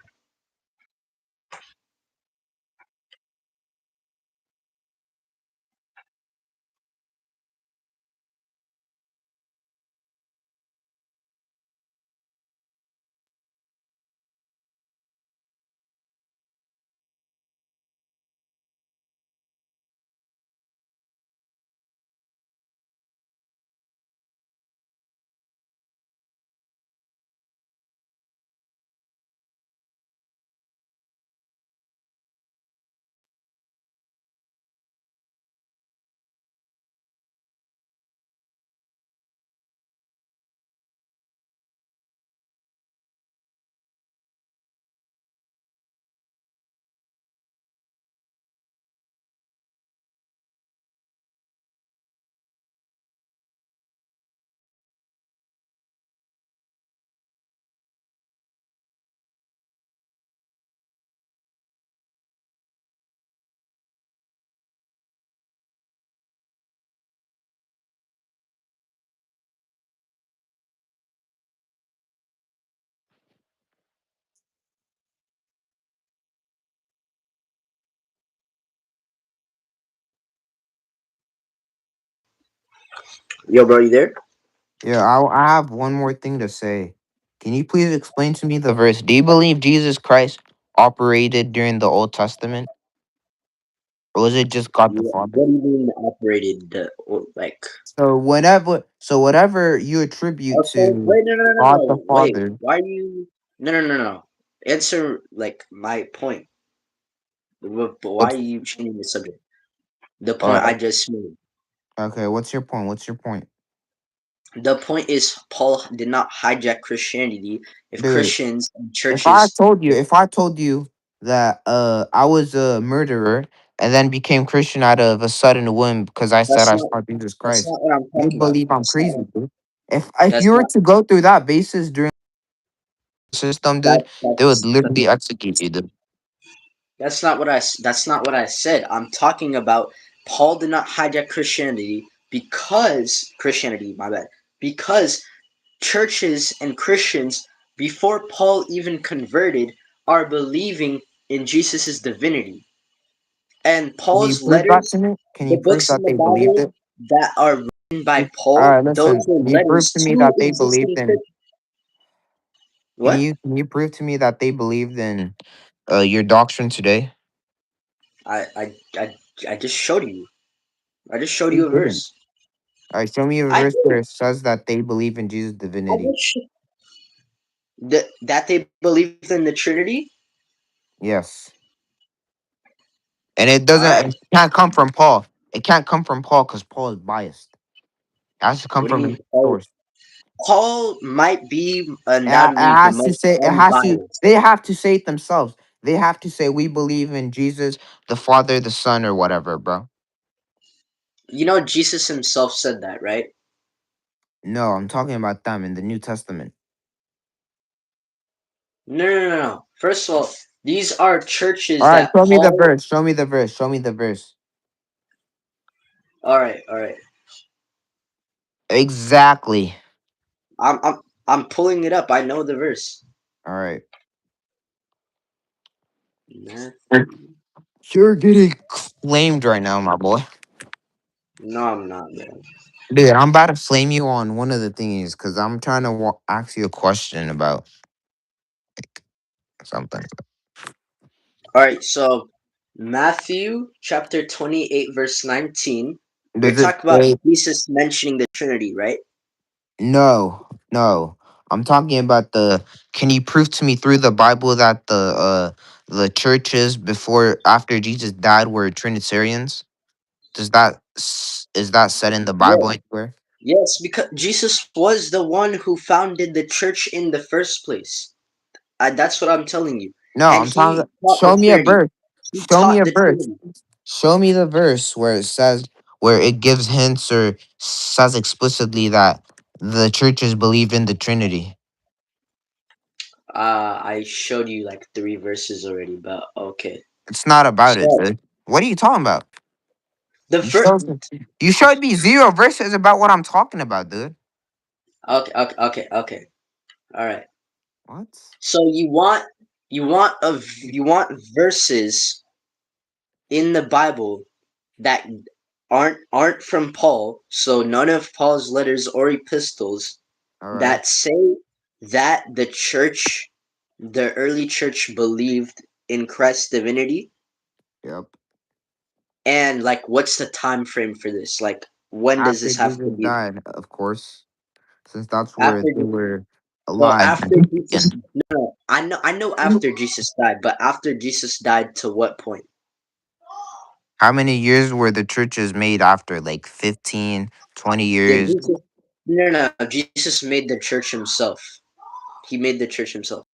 A: yo, bro, you there?
B: Yeah, I have one more thing to say. Can you please explain to me the verse? Do you believe Jesus Christ operated during the Old Testament, or was it just God the Father?
A: What do you mean operated the like?
B: So whatever you attribute
A: Okay,
B: to
A: wait, no, no, no, no,
B: God the
A: no. Wait,
B: Father,
A: why do you? No, no, no, no. Answer like my point. But why are
B: what's
A: you changing the subject? The
B: uh
A: point I just made.
B: okay? What's your point? What's your point,
A: The point is Paul did not hijack Christianity. If
B: dude?
A: Christians and
B: If I
A: churches,
B: told you, if I told you that I was a murderer and then became Christian out of a sudden whim because I said
A: that's
B: I
A: not
B: saw Jesus
A: that's
B: Christ,
A: not what I'm
B: you'd
A: talking about.
B: believe I'm
A: That's not
B: crazy,
A: what,
B: dude. If
A: that's
B: you were
A: not
B: to go through that basis during the system,
A: that
B: dude, they would
A: that's
B: literally execute you, dude.
A: that's not what I said. I'm talking about Paul did not hijack Christianity because Christianity, my bad. Because churches and Christians before Paul even converted are believing in Jesus' divinity. And
B: Can you
A: Paul's
B: prove that
A: letters,
B: to me? Can
A: the
B: you prove
A: books in
B: that
A: the
B: they believed
A: Bible
B: it?
A: that are written by
B: All
A: Paul,
B: right,
A: those
B: listen.
A: are
B: Can you prove
A: letters
B: to me
A: to
B: that they believed
A: existing
B: in?
A: churches.
B: Can
A: What?
B: you prove to me that they believed in your doctrine today?
A: I I I I just showed you. I just showed
B: You
A: you a
B: didn't.
A: verse.
B: All right, show me a
A: I
B: verse
A: did.
B: where it says that they believe in Jesus'
A: I
B: divinity.
A: just that they believed in the Trinity.
B: Yes. And it
A: All
B: doesn't.
A: right.
B: It can't come from Paul. It can't come from Paul because Paul is biased. It has to come
A: What do you
B: from
A: mean?
B: another source.
A: Paul might be
B: It
A: undoubtedly the
B: has to
A: most
B: say. It has to.
A: unbiased.
B: They have to say it themselves. They have to say we believe in Jesus, the Father, the Son, or whatever, bro.
A: You know, Jesus himself said that, right?
B: No, I'm talking about them in the New Testament.
A: No, no, no, no. First of all, these are
B: All
A: churches
B: right,
A: that
B: show me the
A: Paul.
B: verse. Show me the verse. Show me the verse.
A: All right, all right.
B: Exactly.
A: I'm I'm I'm pulling it up. I know the verse.
B: All right.
A: Matthew.
B: You're getting claimed right now, my boy.
A: No, I'm not, man.
B: Dude, I'm about to flame you on one of the thingies because I'm trying to ask you a question about something.
A: All right, so Matthew chapter 28, verse 19. You're
B: Does it
A: talking about
B: say
A: Jesus mentioning the Trinity, right?
B: no? No. I'm talking about the. Can you prove to me through the Bible that the churches before after Jesus died were Trinitarians? Is that said in the
A: Yeah.
B: Bible anywhere?
A: Yes, because Jesus was the one who founded the church in the first place. That's what I'm telling you.
B: No,
A: And
B: I'm talking.
A: he taught the
B: Show me a
A: Trinity.
B: verse.
A: He
B: Show me
A: taught
B: a
A: the
B: verse.
A: Trinity.
B: Show me the verse where it says where it gives hints or says explicitly that the churches believe in the Trinity.
A: I showed you like three verses already, but okay.
B: It's not about it,
A: So
B: dude. What are you talking about?
A: the
B: You
A: first.
B: showed you showed me zero verses about what I'm talking about, dude.
A: Okay, okay, okay, okay. All right.
B: What?
A: So you want verses in the Bible that aren't from Paul, so none of Paul's letters or epistles
B: All right.
A: that say that the early church believed in Christ's divinity,
B: Yep.
A: and like what's the time frame for this? Like when does
B: After
A: this have to
B: Jesus
A: be
B: died, of course, since that's where
A: after
B: they were
A: so
B: alive.
A: after Jesus no, I know after Jesus died, but after Jesus died to what point?
B: How many years were the churches made after? Like 15, 20
A: Yeah,
B: years?
A: Jesus no, Jesus made the church himself. He made the church himself.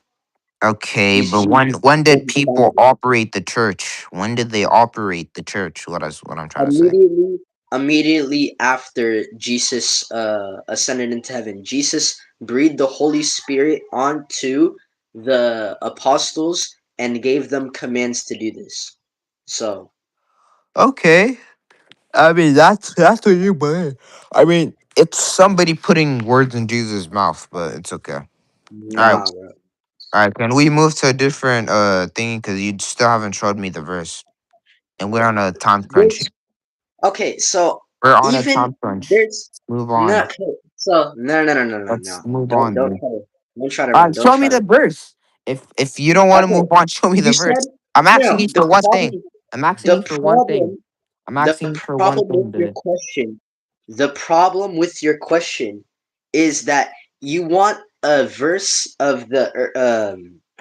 B: Okay, but
A: He's
B: when
A: so
B: did
A: he
B: people
A: founded it.
B: operate the church? When did they operate the church? What I'm trying to say.
A: Immediately after Jesus ascended into heaven, Jesus breathed the Holy Spirit onto the apostles and gave them commands to do this. So
B: Okay, I mean that's what you believe. I mean, it's somebody putting words in Jesus' mouth, but it's okay. All right,
A: nah, bro.
B: all right. Can we move to a different thing? Because you still haven't showed me the verse, and we're on a time crunch.
A: There's okay, so
B: We're on a
A: even
B: time crunch.
A: there's
B: Move
A: no
B: on.
A: okay, so no.
B: Let's move
A: Don't
B: on,
A: don't
B: dude.
A: try to don't try to
B: All
A: run.
B: right,
A: Don't
B: show me
A: try to
B: the
A: run.
B: verse. If you don't want to
A: Okay,
B: move on, show me the
A: you
B: verse.
A: said
B: I'm asking
A: no.
B: you for one thing. I'm asking
A: The
B: you for one thing.
A: problem
B: I'm
A: the
B: asking you for one
A: problem with
B: thing,
A: your
B: dude.
A: question the problem with your question is that you want a verse of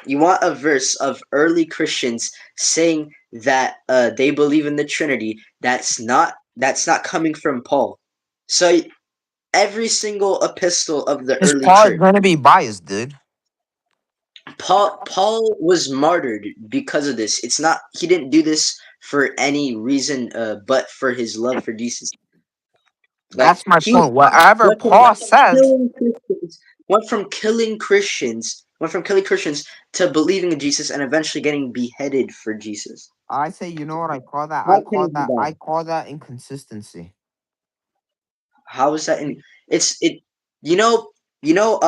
A: you want a verse of early Christians saying that they believe in the Trinity. That's not coming from Paul. So every single epistle of the
B: This
A: early
B: Paul is
A: church,
B: gonna be biased, dude.
A: Paul was martyred because of this. It's not he didn't do this for any reason but for his love for Jesus. Like
B: That's my
A: he
B: point. Whatever
A: went from
B: Paul says,
A: killing Christians, went from killing Christians to believing in Jesus and eventually getting beheaded for Jesus.
B: I say, you know what I call that?
A: How can it be
B: I
A: that?
B: call that inconsistency.
A: How is that in it's it you know you know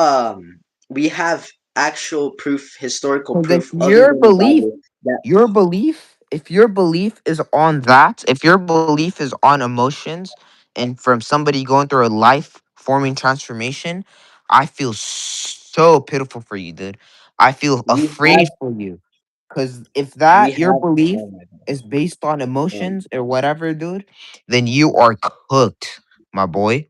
A: we have actual proof, historical
B: Because if
A: proof other than the Bible that
B: if your belief is on that, if your belief is on emotions and from somebody going through a life forming transformation, I feel so pitiful for you, dude. I feel
A: we
B: afraid
A: have
B: for you. Because if
A: we
B: that, your
A: have
B: belief
A: oh my
B: is based on
A: god.
B: emotions or whatever, dude, then you are cooked, my boy.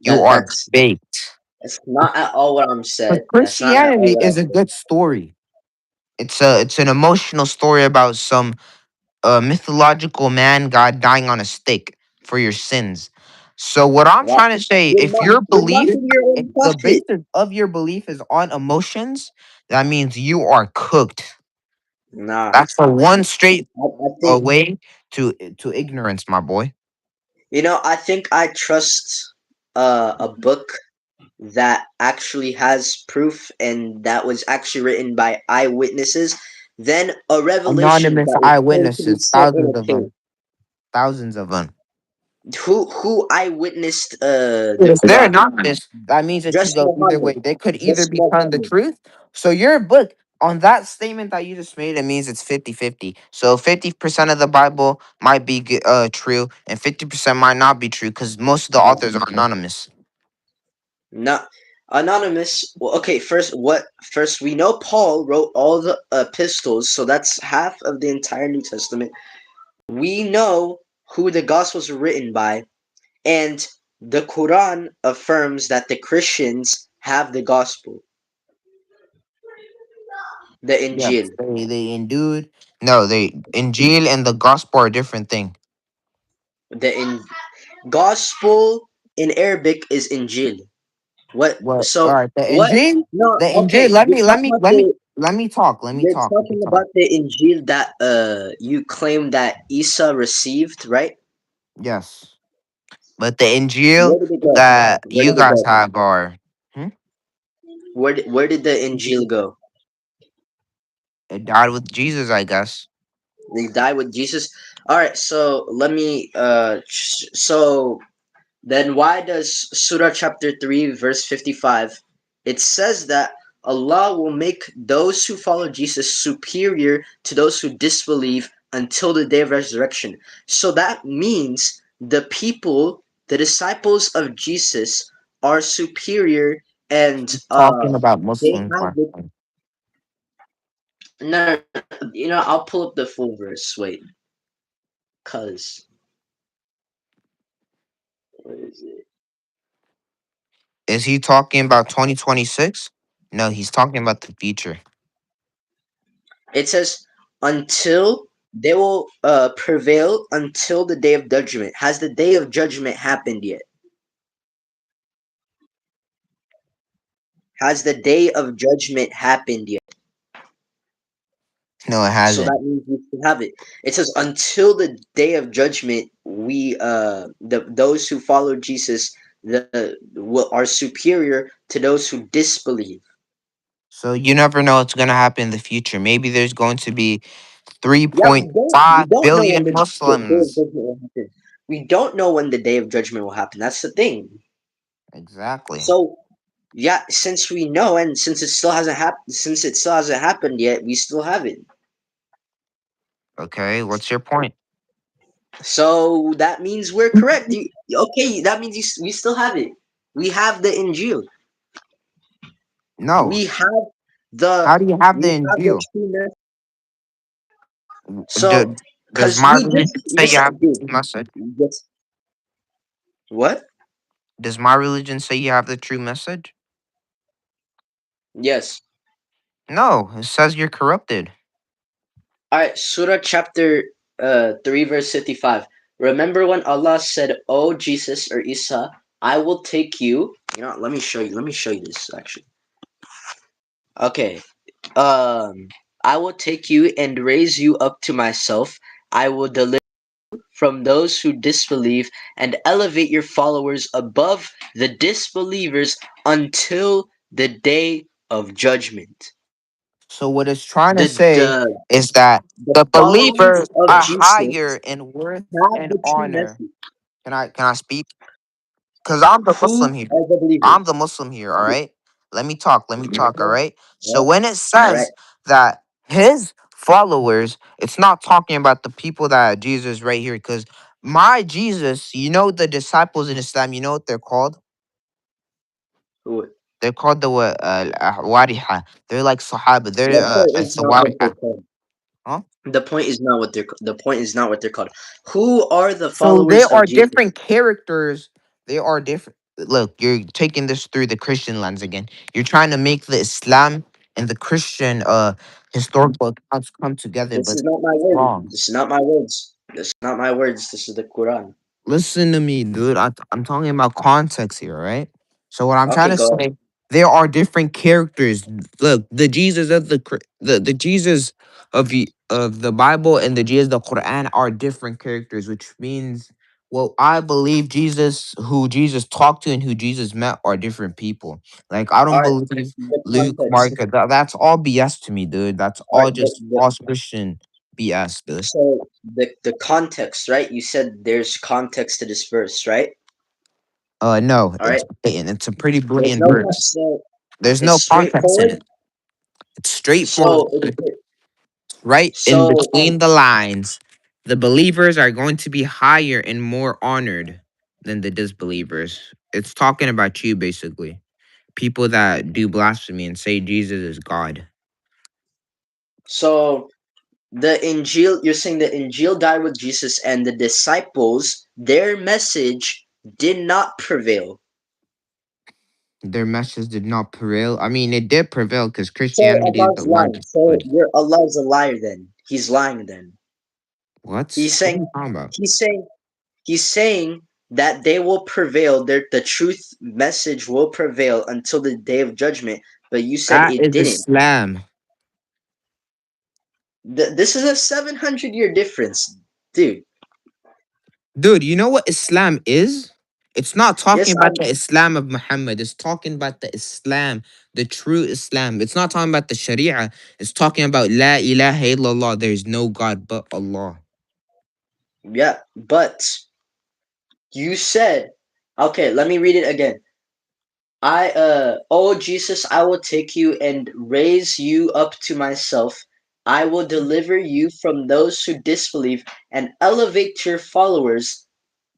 B: You
A: That
B: are
A: that's
B: baked.
A: that's not at all what I'm
B: But
A: said. That's not at all
B: Christianity
A: what I
B: is a
A: said.
B: good story. It's an emotional story about some mythological man god dying on a stake for your sins. So what I'm
A: What?
B: trying to say, if your
A: You're
B: belief,
A: mocking your
B: if
A: own
B: the
A: prophet.
B: basis of your belief is on emotions, that means you are cooked.
A: Nah,
B: That's a one straight
A: I think
B: away to ignorance, my boy.
A: I think I trust a book that actually has proof and that was actually written by eyewitnesses than a revelation
B: Anonymous
A: that was told to me
B: eyewitnesses,
A: set in a cave.
B: thousands of them.
A: Who eyewitnessed the
B: If they're
A: Quran?
B: anonymous, that means it could
A: Just
B: go either
A: Muhammad.
B: way. They could either
A: Just
B: be telling the
A: Muhammad.
B: truth. So your book, on that statement that you just made, it means it's 50-50. So 50% of the Bible might be true, and 50% might not be true because most of the authors are anonymous.
A: Not anonymous. Well, okay, first we know Paul wrote all the epistles, so that's half of the entire New Testament. We know who the Gospels were written by, and the Quran affirms that the Christians have the Gospel, the
B: Yes,
A: Injil.
B: they endued. No, they Injil and the gospel are a different thing.
A: The Gospel in Arabic is Injil. What?
B: What? All
A: So
B: right, the
A: what?
B: Injil,
A: No,
B: the Injil.
A: okay.
B: Let me, let me, let me, let me talk. Let me
A: You're
B: talk. Let me
A: talking
B: talk.
A: about the Injil that you claim that Isa received, right?
B: Yes, but the Injil
A: Where did it go?
B: that
A: Where
B: you
A: did it
B: guys
A: go?
B: have are. Hmm?
A: Where did the Injil go?
B: It died with Jesus, I guess.
A: They died with Jesus. All right, so let me so then why does Surah chapter 3 verse 55 it says that Allah will make those who follow Jesus superior to those who disbelieve until the day of resurrection. So that means the people, the disciples of Jesus are superior and
B: He's talking about
A: they
B: Muslims,
A: have
B: my
A: the
B: friend.
A: no, I'll pull up the full verse. Wait, cuz what is it?
B: Is he talking about 2026? No, he's talking about the future.
A: It says, until they will prevail until the day of judgment. Has the day of judgment happened yet? Has the day of judgment happened yet?
B: No, it
A: So
B: hasn't.
A: that means we still have it. It says, until the day of judgment, we those who follow Jesus are superior to those who disbelieve.
B: So you never know what's going to happen in the future. Maybe there's going to be
A: Yeah, we
B: 3.5
A: don't know when
B: billion
A: the day of
B: Muslims.
A: judgment will happen. We don't know when the day of judgment will happen. That's the thing.
B: Exactly.
A: So yeah, since we know, and since it still hasn't happened yet, we still have it.
B: Okay, what's your point?
A: So that means we're correct. Okay, that means we still have it. We have the Injil.
B: No.
A: We have the
B: How do you have
A: we
B: the
A: have the
B: Injil?
A: true message. So,
B: Do, does
A: cause
B: my
A: we just
B: religion say you
A: listen,
B: have the
A: dude.
B: true message?
A: Yes. What?
B: Does my religion say you have the true message?
A: Yes.
B: No, it says you're corrupted.
A: All right. Surah chapter 3 verse 55. Remember when Allah said, "Oh Jesus or Isa, I will take you." You know, let me show you. Let me show you this actually. Okay. Um, I will take you and raise you up to myself. I will deliver from those who disbelieve and elevate your followers above the disbelievers until the day of judgment.
B: So what it's trying to
A: The
B: say
A: the,
B: is that
A: the
B: the
A: followers
B: believers
A: of
B: are higher
A: Jesus
B: in worth
A: have
B: and
A: the true
B: honor.
A: message.
B: Can I speak? Because I'm the Muslim
A: Who
B: here.
A: are the believers?
B: I'm the Muslim here, all right? Let me talk. Let me talk, all right? So
A: All
B: when it
A: right.
B: says that his followers, it's not talking about the people that Jesus right here, because my Jesus, you know the disciples in Islam, you know what they're called?
A: Who?
B: They're called the what wariha. They're like Sahaba. They're
A: The point is
B: it's the
A: not what they're
B: wariha.
A: called.
B: Huh?
A: The point is not what they're. The point is not what they're called. Who are the
B: So they
A: followers of
B: are
A: Jesus?
B: different characters. They are different. Look, you're taking this through the Christian lens again. You're trying to make the Islam and the Christian historical accounts come together,
A: This
B: but
A: is not my
B: it's
A: word.
B: wrong.
A: This is not my words. This is not my words. This is the Quran.
B: Listen to me, dude. I'm talking about context here, right? So what I'm trying
A: Okay,
B: to
A: go ahead.
B: say, there are different characters. Look, the Jesus of the Jesus of the Bible and the Jesus of the Quran are different characters, which means well, I believe Jesus, who Jesus talked to and who Jesus met, are different people. Like I
A: All
B: don't
A: right.
B: believe
A: The
B: Luke,
A: context.
B: Mark. That's all BS to me, dude. That's
A: All right.
B: all just false Christian. Be asked, Billy.
A: So the context, right? You said there's context to this verse, right?
B: No,
A: All
B: it's
A: right.
B: blatant. It's a pretty
A: There's
B: blatant
A: no
B: verse.
A: so
B: There's
A: it's
B: no context in
A: straightforward.
B: it. It's straightforward.
A: So
B: Right in
A: so
B: between the lines, the believers are going to be higher and more honored than the disbelievers. It's talking about you, basically. People that do blasphemy and say Jesus is God.
A: so the Injil, you're saying the Injil died with Jesus and the disciples, their message did not prevail.
B: Their message did not prevail. I mean, it did prevail because
A: So
B: Christianity is the
A: Allah's lying.
B: largest
A: So
B: religion.
A: your Allah's a liar then. He's lying then.
B: What?
A: He's
B: What are
A: saying
B: you talking about?
A: he's saying he's saying that they will prevail. The truth message will prevail until the day of judgment. But you said
B: That
A: it
B: is
A: didn't.
B: Islam.
A: This is a 700-year difference, dude.
B: Dude, you know what Islam is? It's not talking
A: Yes,
B: about the Islam of Muhammad. It's talking about the Islam, the true Islam. It's not talking about the Sharia. It's talking about La ilaha illallah. There is no God but Allah.
A: yeah, but you said, okay, let me read it again. Oh Jesus, I will take you and raise you up to myself. I will deliver you from those who disbelieve and elevate your followers,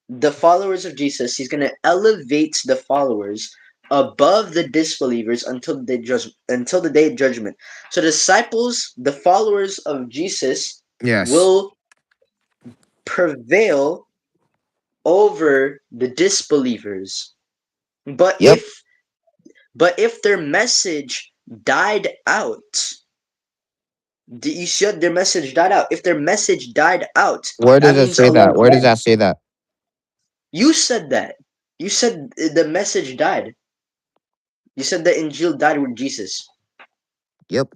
A: the followers of Jesus. He's going to elevate the followers above the disbelievers until the day of judgment. So the disciples, the followers of Jesus,
B: Yes.
A: will prevail over the disbelievers. But
B: Yep.
A: if but if their message died out, you said their message died out. If their message died out,
B: Where
A: that
B: does it
A: means
B: say that?
A: Allah's
B: Where does
A: right.
B: that say that?
A: You said that. You said the message died. You said the Injil died with Jesus.
B: Yep.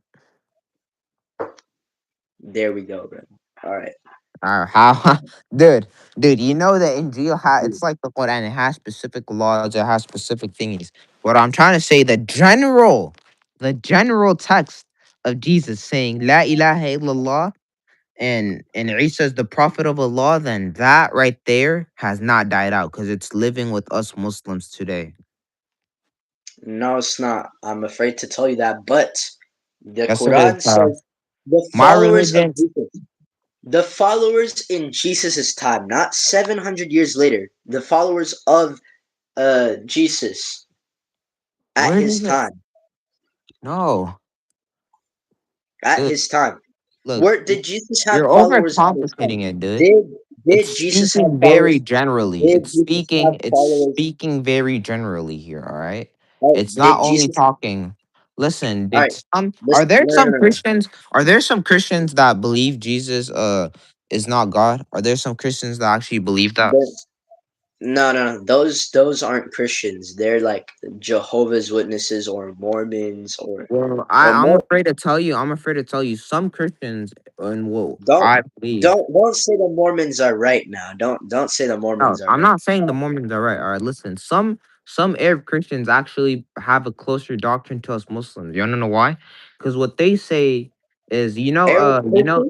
A: There we go, bro. All right.
B: How, dude, you know that in it's like the Quran. It has specific laws. It has specific things. What I'm trying to say, the general text of Jesus saying La ilaha illallah and Isa is the prophet of Allah, then that right there has not died out because it's living with us Muslims today.
A: No, it's not. I'm afraid to tell you that, but the
B: Yes, it is.
A: Quran says the
B: My
A: followers of
B: religion.
A: Jesus, the followers in Jesus's time, not 700 years later, the followers of Jesus at
B: Where does
A: his
B: it?
A: time,
B: No,
A: at
B: dude.
A: his time.
B: Look,
A: Where did Jesus have
B: you're
A: followers at his time?
B: overcomplicating it, dude.
A: Did
B: It's
A: did Jesus have
B: speaking very
A: followers?
B: generally.
A: Did Jesus have
B: It's
A: followers?
B: speaking very generally here, all right? It's not
A: Did
B: only
A: Jesus?
B: talking. Listen,
A: All right,
B: did some are
A: listen.
B: there
A: No, no,
B: some
A: no, no.
B: Christians are there some Christians that believe Jesus is not God? Are there some Christians that actually believe that?
A: No, no, no. Those aren't Christians. They're like Jehovah's Witnesses or Mormons
B: Well,
A: or
B: I'm
A: more.
B: afraid to tell you, some Christians and what
A: Don't
B: I believe.
A: don't say the Mormons are right now. Don't say the
B: No,
A: Mormons are
B: I'm
A: right.
B: not saying the Mormons are right. All right, listen. Some Arab Christians actually have a closer doctrine to us Muslims. You wanna know why? Because what they say is,
A: Arab Christians?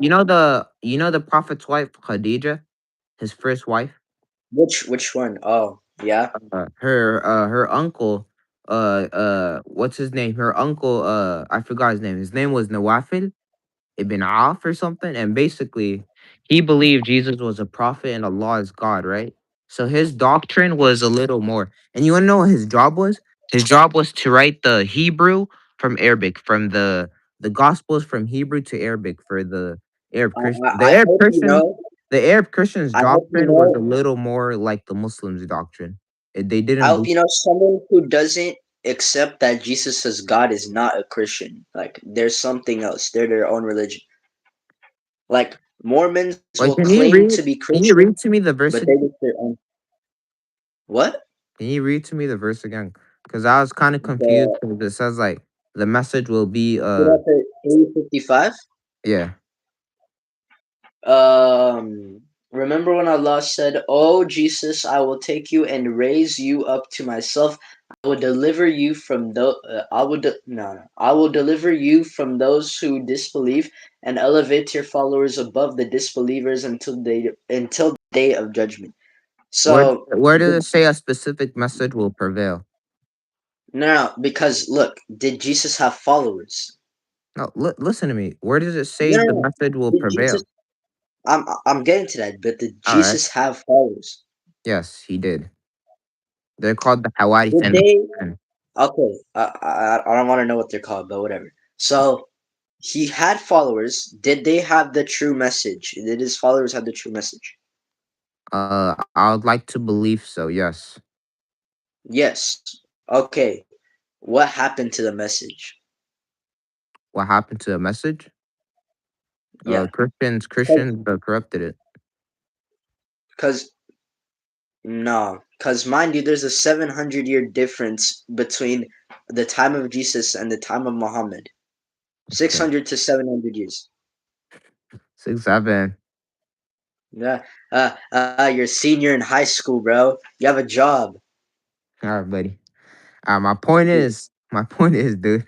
B: you know the Prophet's wife Khadija, his first wife.
A: Which one? Oh, yeah.
B: Her uncle, what's his name? Her uncle, I forgot his name. His name was Nawafil Ibn Auf or something, and basically he believed Jesus was a prophet and Allah is God, right? So his doctrine was a little more. And you wanna know what his job was? His job was to write the Hebrew from Arabic, from the Gospels from Hebrew to Arabic for the Arab Christian.
A: I hope you know.
B: The Arab Christians'
A: I hope you
B: doctrine was a
A: know.
B: little more like the Muslims' doctrine. They
A: I
B: didn't
A: hope
B: believe.
A: you know someone who doesn't accept that Jesus as God is not a Christian. Like there's something else. They're their own religion. Like Mormons will
B: Like, can you
A: claim to
B: read?
A: be
B: Can you
A: Christian,
B: read to me the
A: but
B: verse
A: they
B: again?
A: just their own. What?
B: Can you read to me the verse again? Because I was kind of confused.
A: The
B: 'Cause it says like the message will be
A: Surah 355.
B: yeah.
A: Um, Remember when Allah said, "Oh Jesus, I will take you and raise you up to myself. I will deliver you from I will no, I will deliver you from those who disbelieve and elevate your followers above the disbelievers until the day of judgment." So
B: Where does it say a specific message will prevail?
A: no, because look, did Jesus have followers?
B: No, listen to me. Where does it say
A: No, no,
B: the
A: no.
B: message will
A: Did Jesus?
B: prevail?
A: I'm getting to that, but did
B: All right.
A: Jesus have followers?
B: Yes, he did. They're called the Hawari
A: Did
B: Fan.
A: they? Okay, I don't want to know what they're called, but whatever. So he had followers. Did they have the true message? Did his followers have the true message?
B: I would like to believe so. Yes.
A: Yes. Okay. What happened to the message?
B: What happened to the message?
A: Yeah,
B: Christians corrupted it.
A: because no, because mind you, there's a 700-year difference between the time of Jesus and the time of Muhammad. Six
B: Okay.
A: hundred to 700 years.
B: 6, 7.
A: Yeah. You're a senior in high school, bro. You have a job.
B: All right, buddy. My point is, dude.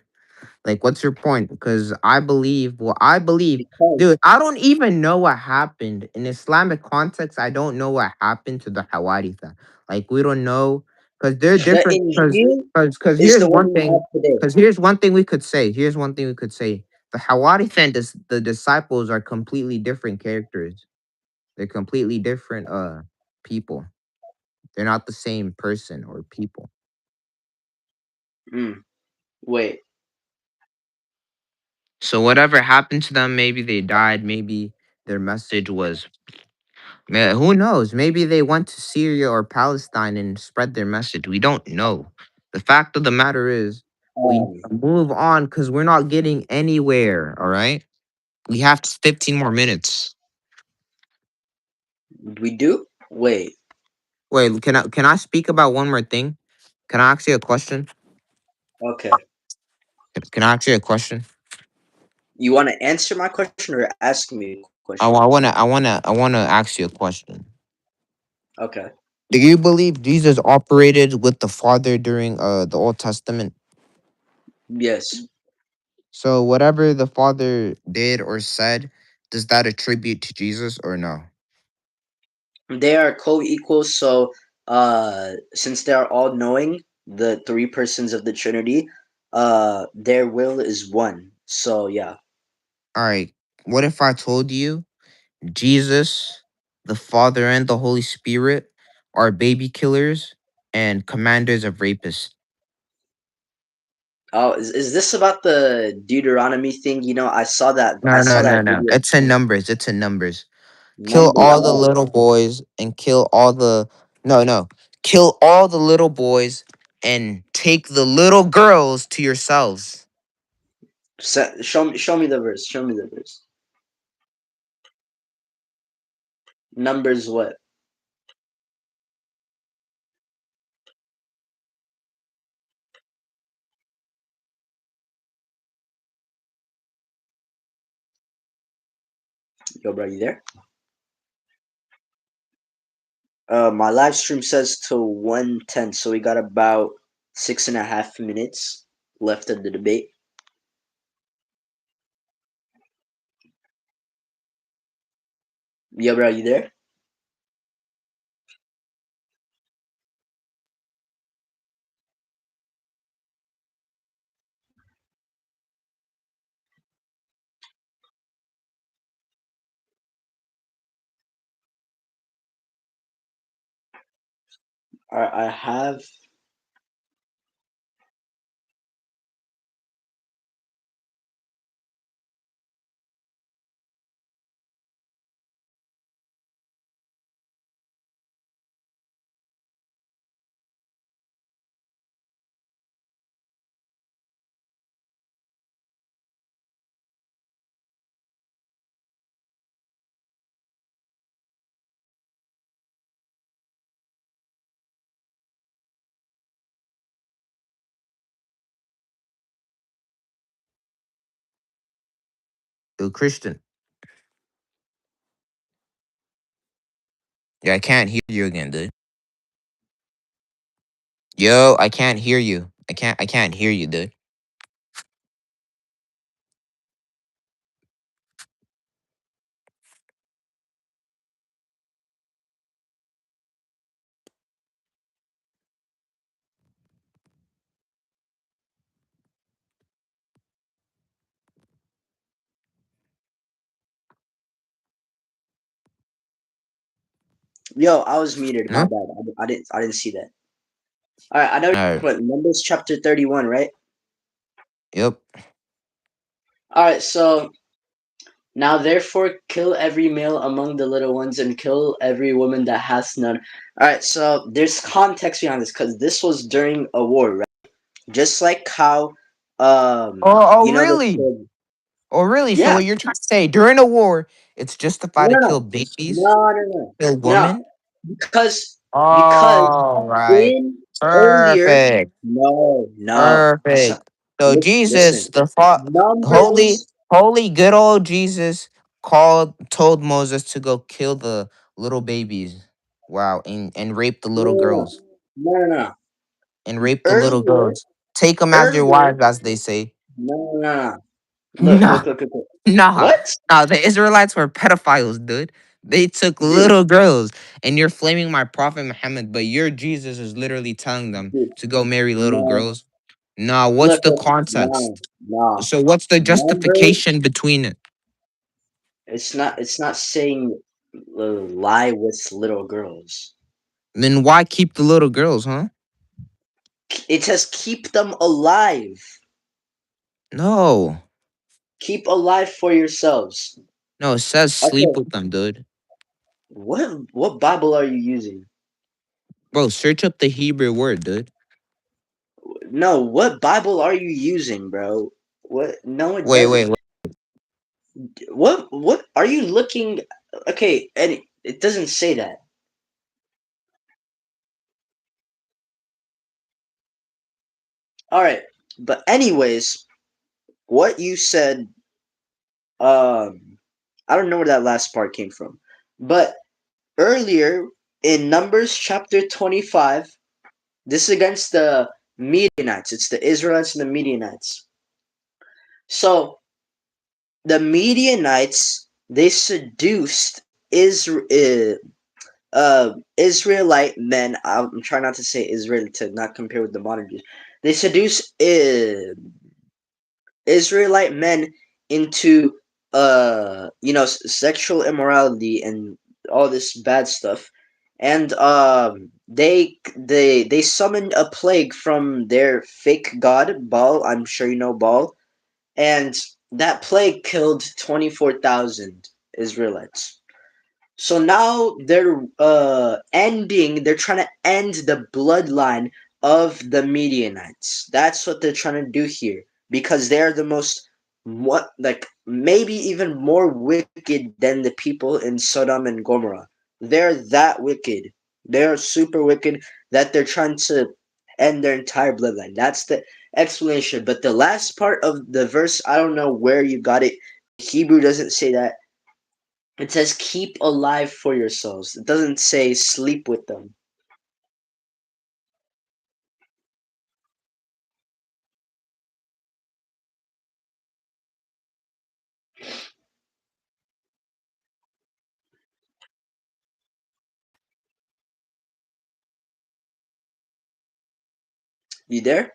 B: Like, what's your point? Because I believe,
A: Because
B: dude, I don't even know what happened in Islamic context. I don't know what happened to the Hawaditha. Like, we don't know because they're
A: the
B: different.
A: Injil
B: Because
A: is
B: here's
A: the one
B: one
A: you
B: thing.
A: have today.
B: Because here's one thing we could say. Here's one thing we could say. The Hawaditha and the disciples are completely different characters. They're completely different people. They're not the same person or people.
A: Mm, wait.
B: So whatever happened to them, maybe they died, maybe their message was, man, who knows? Maybe they went to Syria or Palestine and spread their message. We don't know. The fact of the matter is, we need
A: Um,
B: to move on because we're not getting anywhere. All right, we have 15 more minutes.
A: we do? Wait.
B: Wait, can I speak about one more thing? Can I ask you a question?
A: Okay.
B: Can I ask you a question?
A: You want to answer my question or ask me a question?
B: I wanna ask you a question.
A: Okay.
B: Do you believe Jesus operated with the Father during the Old Testament?
A: Yes.
B: So whatever the Father did or said, does that attribute to Jesus or no?
A: They are co-equals, so since they are all knowing, the three persons of the Trinity, their will is one. So yeah.
B: All right. What if I told you Jesus, the Father, and the Holy Spirit are baby killers and commanders of rapists?
A: Oh, is this about the Deuteronomy thing? I
B: No, no,
A: saw
B: no,
A: that
B: no.
A: video.
B: It's in numbers. It's in numbers. Kill
A: Numbers.
B: all the little boys and kill all the no, no. Kill all the little boys and take the little girls to yourselves.
A: Show me the verse. Show me the verse. Numbers what? Yo, bro, you there? My live stream says to 1:10, so we got about 6.5 minutes left of the debate. Yo, bro, you there? I have.
B: You're Christian. Yeah, I can't hear you again, dude. Yo, I can't hear you. I can't hear you, dude.
A: Yo, I was muted. My
B: No?
A: bad. I didn't see that. All right, I know
B: Alright.
A: what Numbers chapter 31, right?
B: Yep.
A: All right, so now therefore kill every male among the little ones and kill every woman that has none. All right, so there's context behind this because this was during a war, right? Just like how,
B: Oh,
A: they
B: really?
A: killed.
B: Oh, really? So
A: Yeah,
B: what you're trying to say, during a war, it's justified
A: no,
B: to
A: no,
B: kill babies,
A: no, no, no,
B: kill
A: no,
B: women?
A: because
B: All right.
A: in earlier,
B: Perfect.
A: no, that's not.
B: Perfect. So Jesus,
A: Listen,
B: holy,
A: Numbers.
B: holy, good old Jesus told Moses to go kill the little babies. Wow, and rape the
A: No,
B: little
A: no,
B: girls.
A: no, no, no,
B: And
A: no.
B: rape the little
A: Earlier,
B: girls. Take them as your
A: earlier.
B: wives, as they say.
A: No, no, no, no. Look,
B: Nah,
A: look, look, look, look.
B: nah,
A: What?
B: nah. The Israelites were pedophiles, dude. They took
A: Dude,
B: little girls, and you're flaming my prophet Muhammad, but your Jesus is literally telling them
A: dude.
B: to go marry little
A: No.
B: girls. Nah, what's
A: Look,
B: the
A: look. No,
B: context?
A: no.
B: So what's the
A: Numbers.
B: justification between it?
A: It's not saying lie with little girls.
B: Then why keep the little girls, huh?
A: It says keep them alive.
B: No.
A: Keep alive for yourselves.
B: No, it says sleep
A: Okay.
B: with them, dude.
A: What Bible are you using?
B: Bro, search up the Hebrew word, dude.
A: No, what Bible are you using, bro? What? No, it
B: Wait,
A: doesn't.
B: wait, wait.
A: What are you looking? Okay, and it doesn't say that. All right, but anyways, what you said, I don't know where that last part came from, but earlier in Numbers chapter 25, this is against the Midianites. It's the Israelites and the Midianites. So the Midianites, they seduced Israelite men. I'm trying not to say Israeli to not compare with the modern Jews. They seduce Israelite men into sexual immorality and all this bad stuff, and they summoned a plague from their fake god Baal. I'm sure you know Baal, and that plague killed 24,000 Israelites. So now they're trying to end the bloodline of the Midianites. That's what they're trying to do here because they're the most what like maybe even more wicked than the people in Sodom and Gomorrah. They're that wicked. They're super wicked that they're trying to end their entire bloodline. That's the explanation. But the last part of the verse, I don't know where you got it. Hebrew doesn't say that. It says keep alive for yourselves. It doesn't say sleep with them. You there?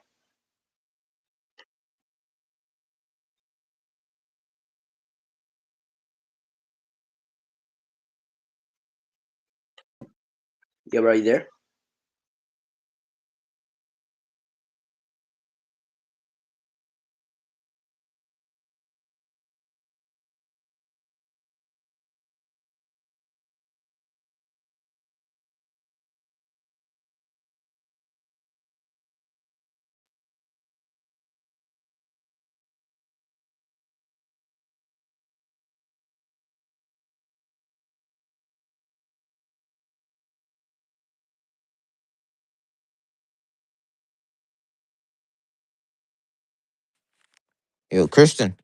A: Yeah, bro, you there?
B: Yo, Christian.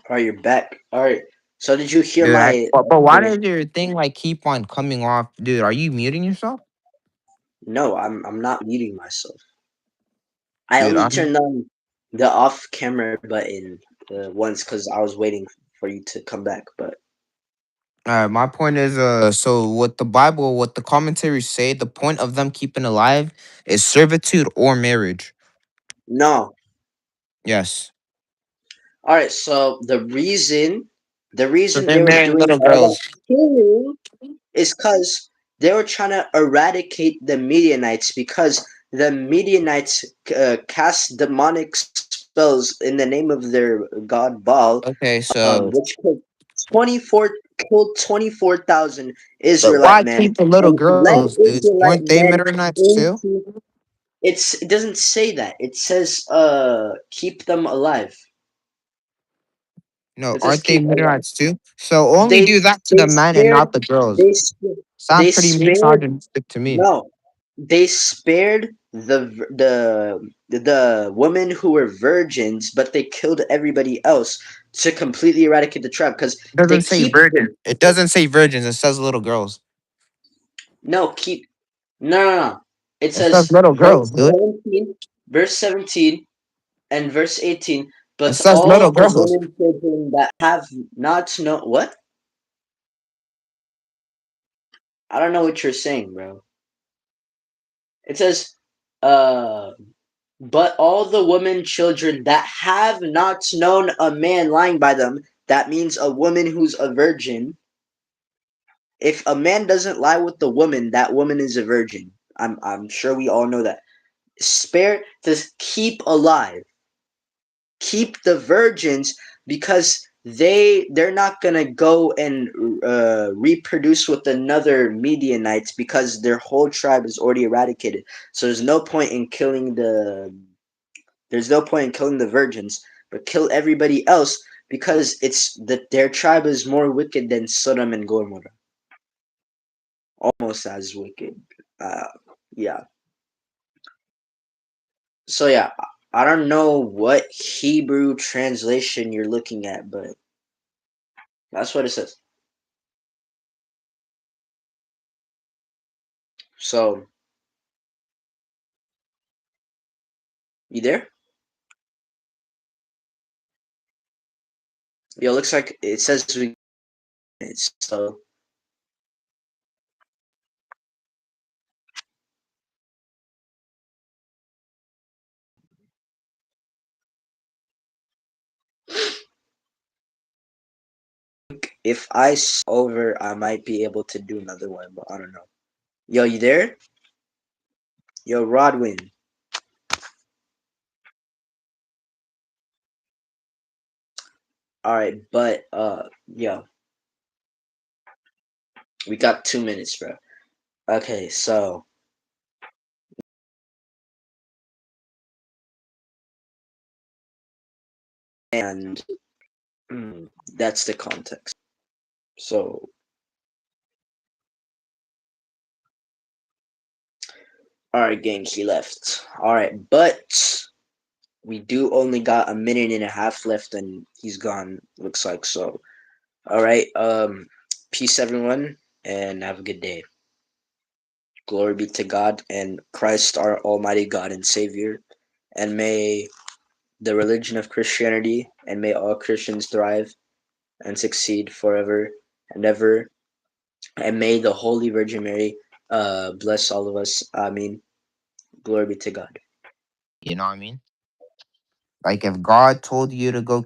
A: All right, you're back. All right. So did you hear
B: Dude,
A: my
B: but why
A: explanation?
B: does your thing like keep on coming off? Dude, are you muting yourself?
A: No, I'm not muting myself. I
B: Dude,
A: only
B: I'm
A: turned on the off camera button once because I was waiting for you to come back. But
B: my point is so what the commentaries say, the point of them keeping alive is servitude or marriage.
A: no.
B: Yes.
A: All right. So the
B: So
A: reason
B: they're
A: they were
B: marrying
A: doing
B: little
A: all that
B: girls.
A: killing is because they were trying to eradicate the Midianites because the Midianites cast demonic spells in the name of their god Baal,
B: Okay, so
A: which killed 24,000
B: but
A: Israelite
B: why
A: men
B: keep the little
A: and led
B: girls, dude?
A: Israelite
B: Weren't they
A: men
B: Midianites too?
A: into it doesn't say that. It says keep them alive.
B: No,
A: It says
B: aren't they
A: keep alive.
B: Midianites too? So only
A: They
B: do that to
A: they
B: the men and
A: spared
B: not the girls.
A: they sp-
B: Sounds
A: they
B: pretty
A: spared
B: misogynistic to me.
A: no. They spared the women who were virgins, but they killed everybody else to completely eradicate the tribe because
B: It
A: they
B: doesn't say
A: keep
B: virgin. It doesn't say virgins. It says little girls.
A: no keep no. It
B: It says
A: says
B: little girls, dude.
A: verse 17 and verse 18.
B: It
A: But
B: says
A: all
B: little
A: the
B: girls.
A: women children that have not know what? I don't know what you're saying, bro. It says, uh, but all the women children that have not known a man lying by them, that means a woman who's a virgin. If a man doesn't lie with the woman, that woman is a virgin. I'm sure we all know that. Spare to keep alive. Keep the virgins because they're not gonna go and reproduce with another Midianites because their whole tribe is already eradicated. So there's no point in killing the virgins, but kill everybody else because it's that their tribe is more wicked than Sodom and Gomorrah, almost as wicked. Uh, yeah. So yeah, I don't know what Hebrew translation you're looking at, but that's what it says. So you there? Yo, looks like it says we minutes. So if over, I might be able to do another one, but I don't know. Yo, you there? Yo, Rodwin. All right, but yo, we got 2 minutes, bro. Okay, so and that's the context. So all right, gang, he left. All right, but we do only got a minute and a half left, and he's gone. Looks like so. All right, peace, everyone, and have a good day. Glory be to God and Christ, our Almighty God and Savior, and may the religion of Christianity and may all Christians thrive and succeed forever and ever. And may the Holy Virgin Mary bless all of us. Amen. Glory be to God.
B: You know what I mean? Like if God told you to go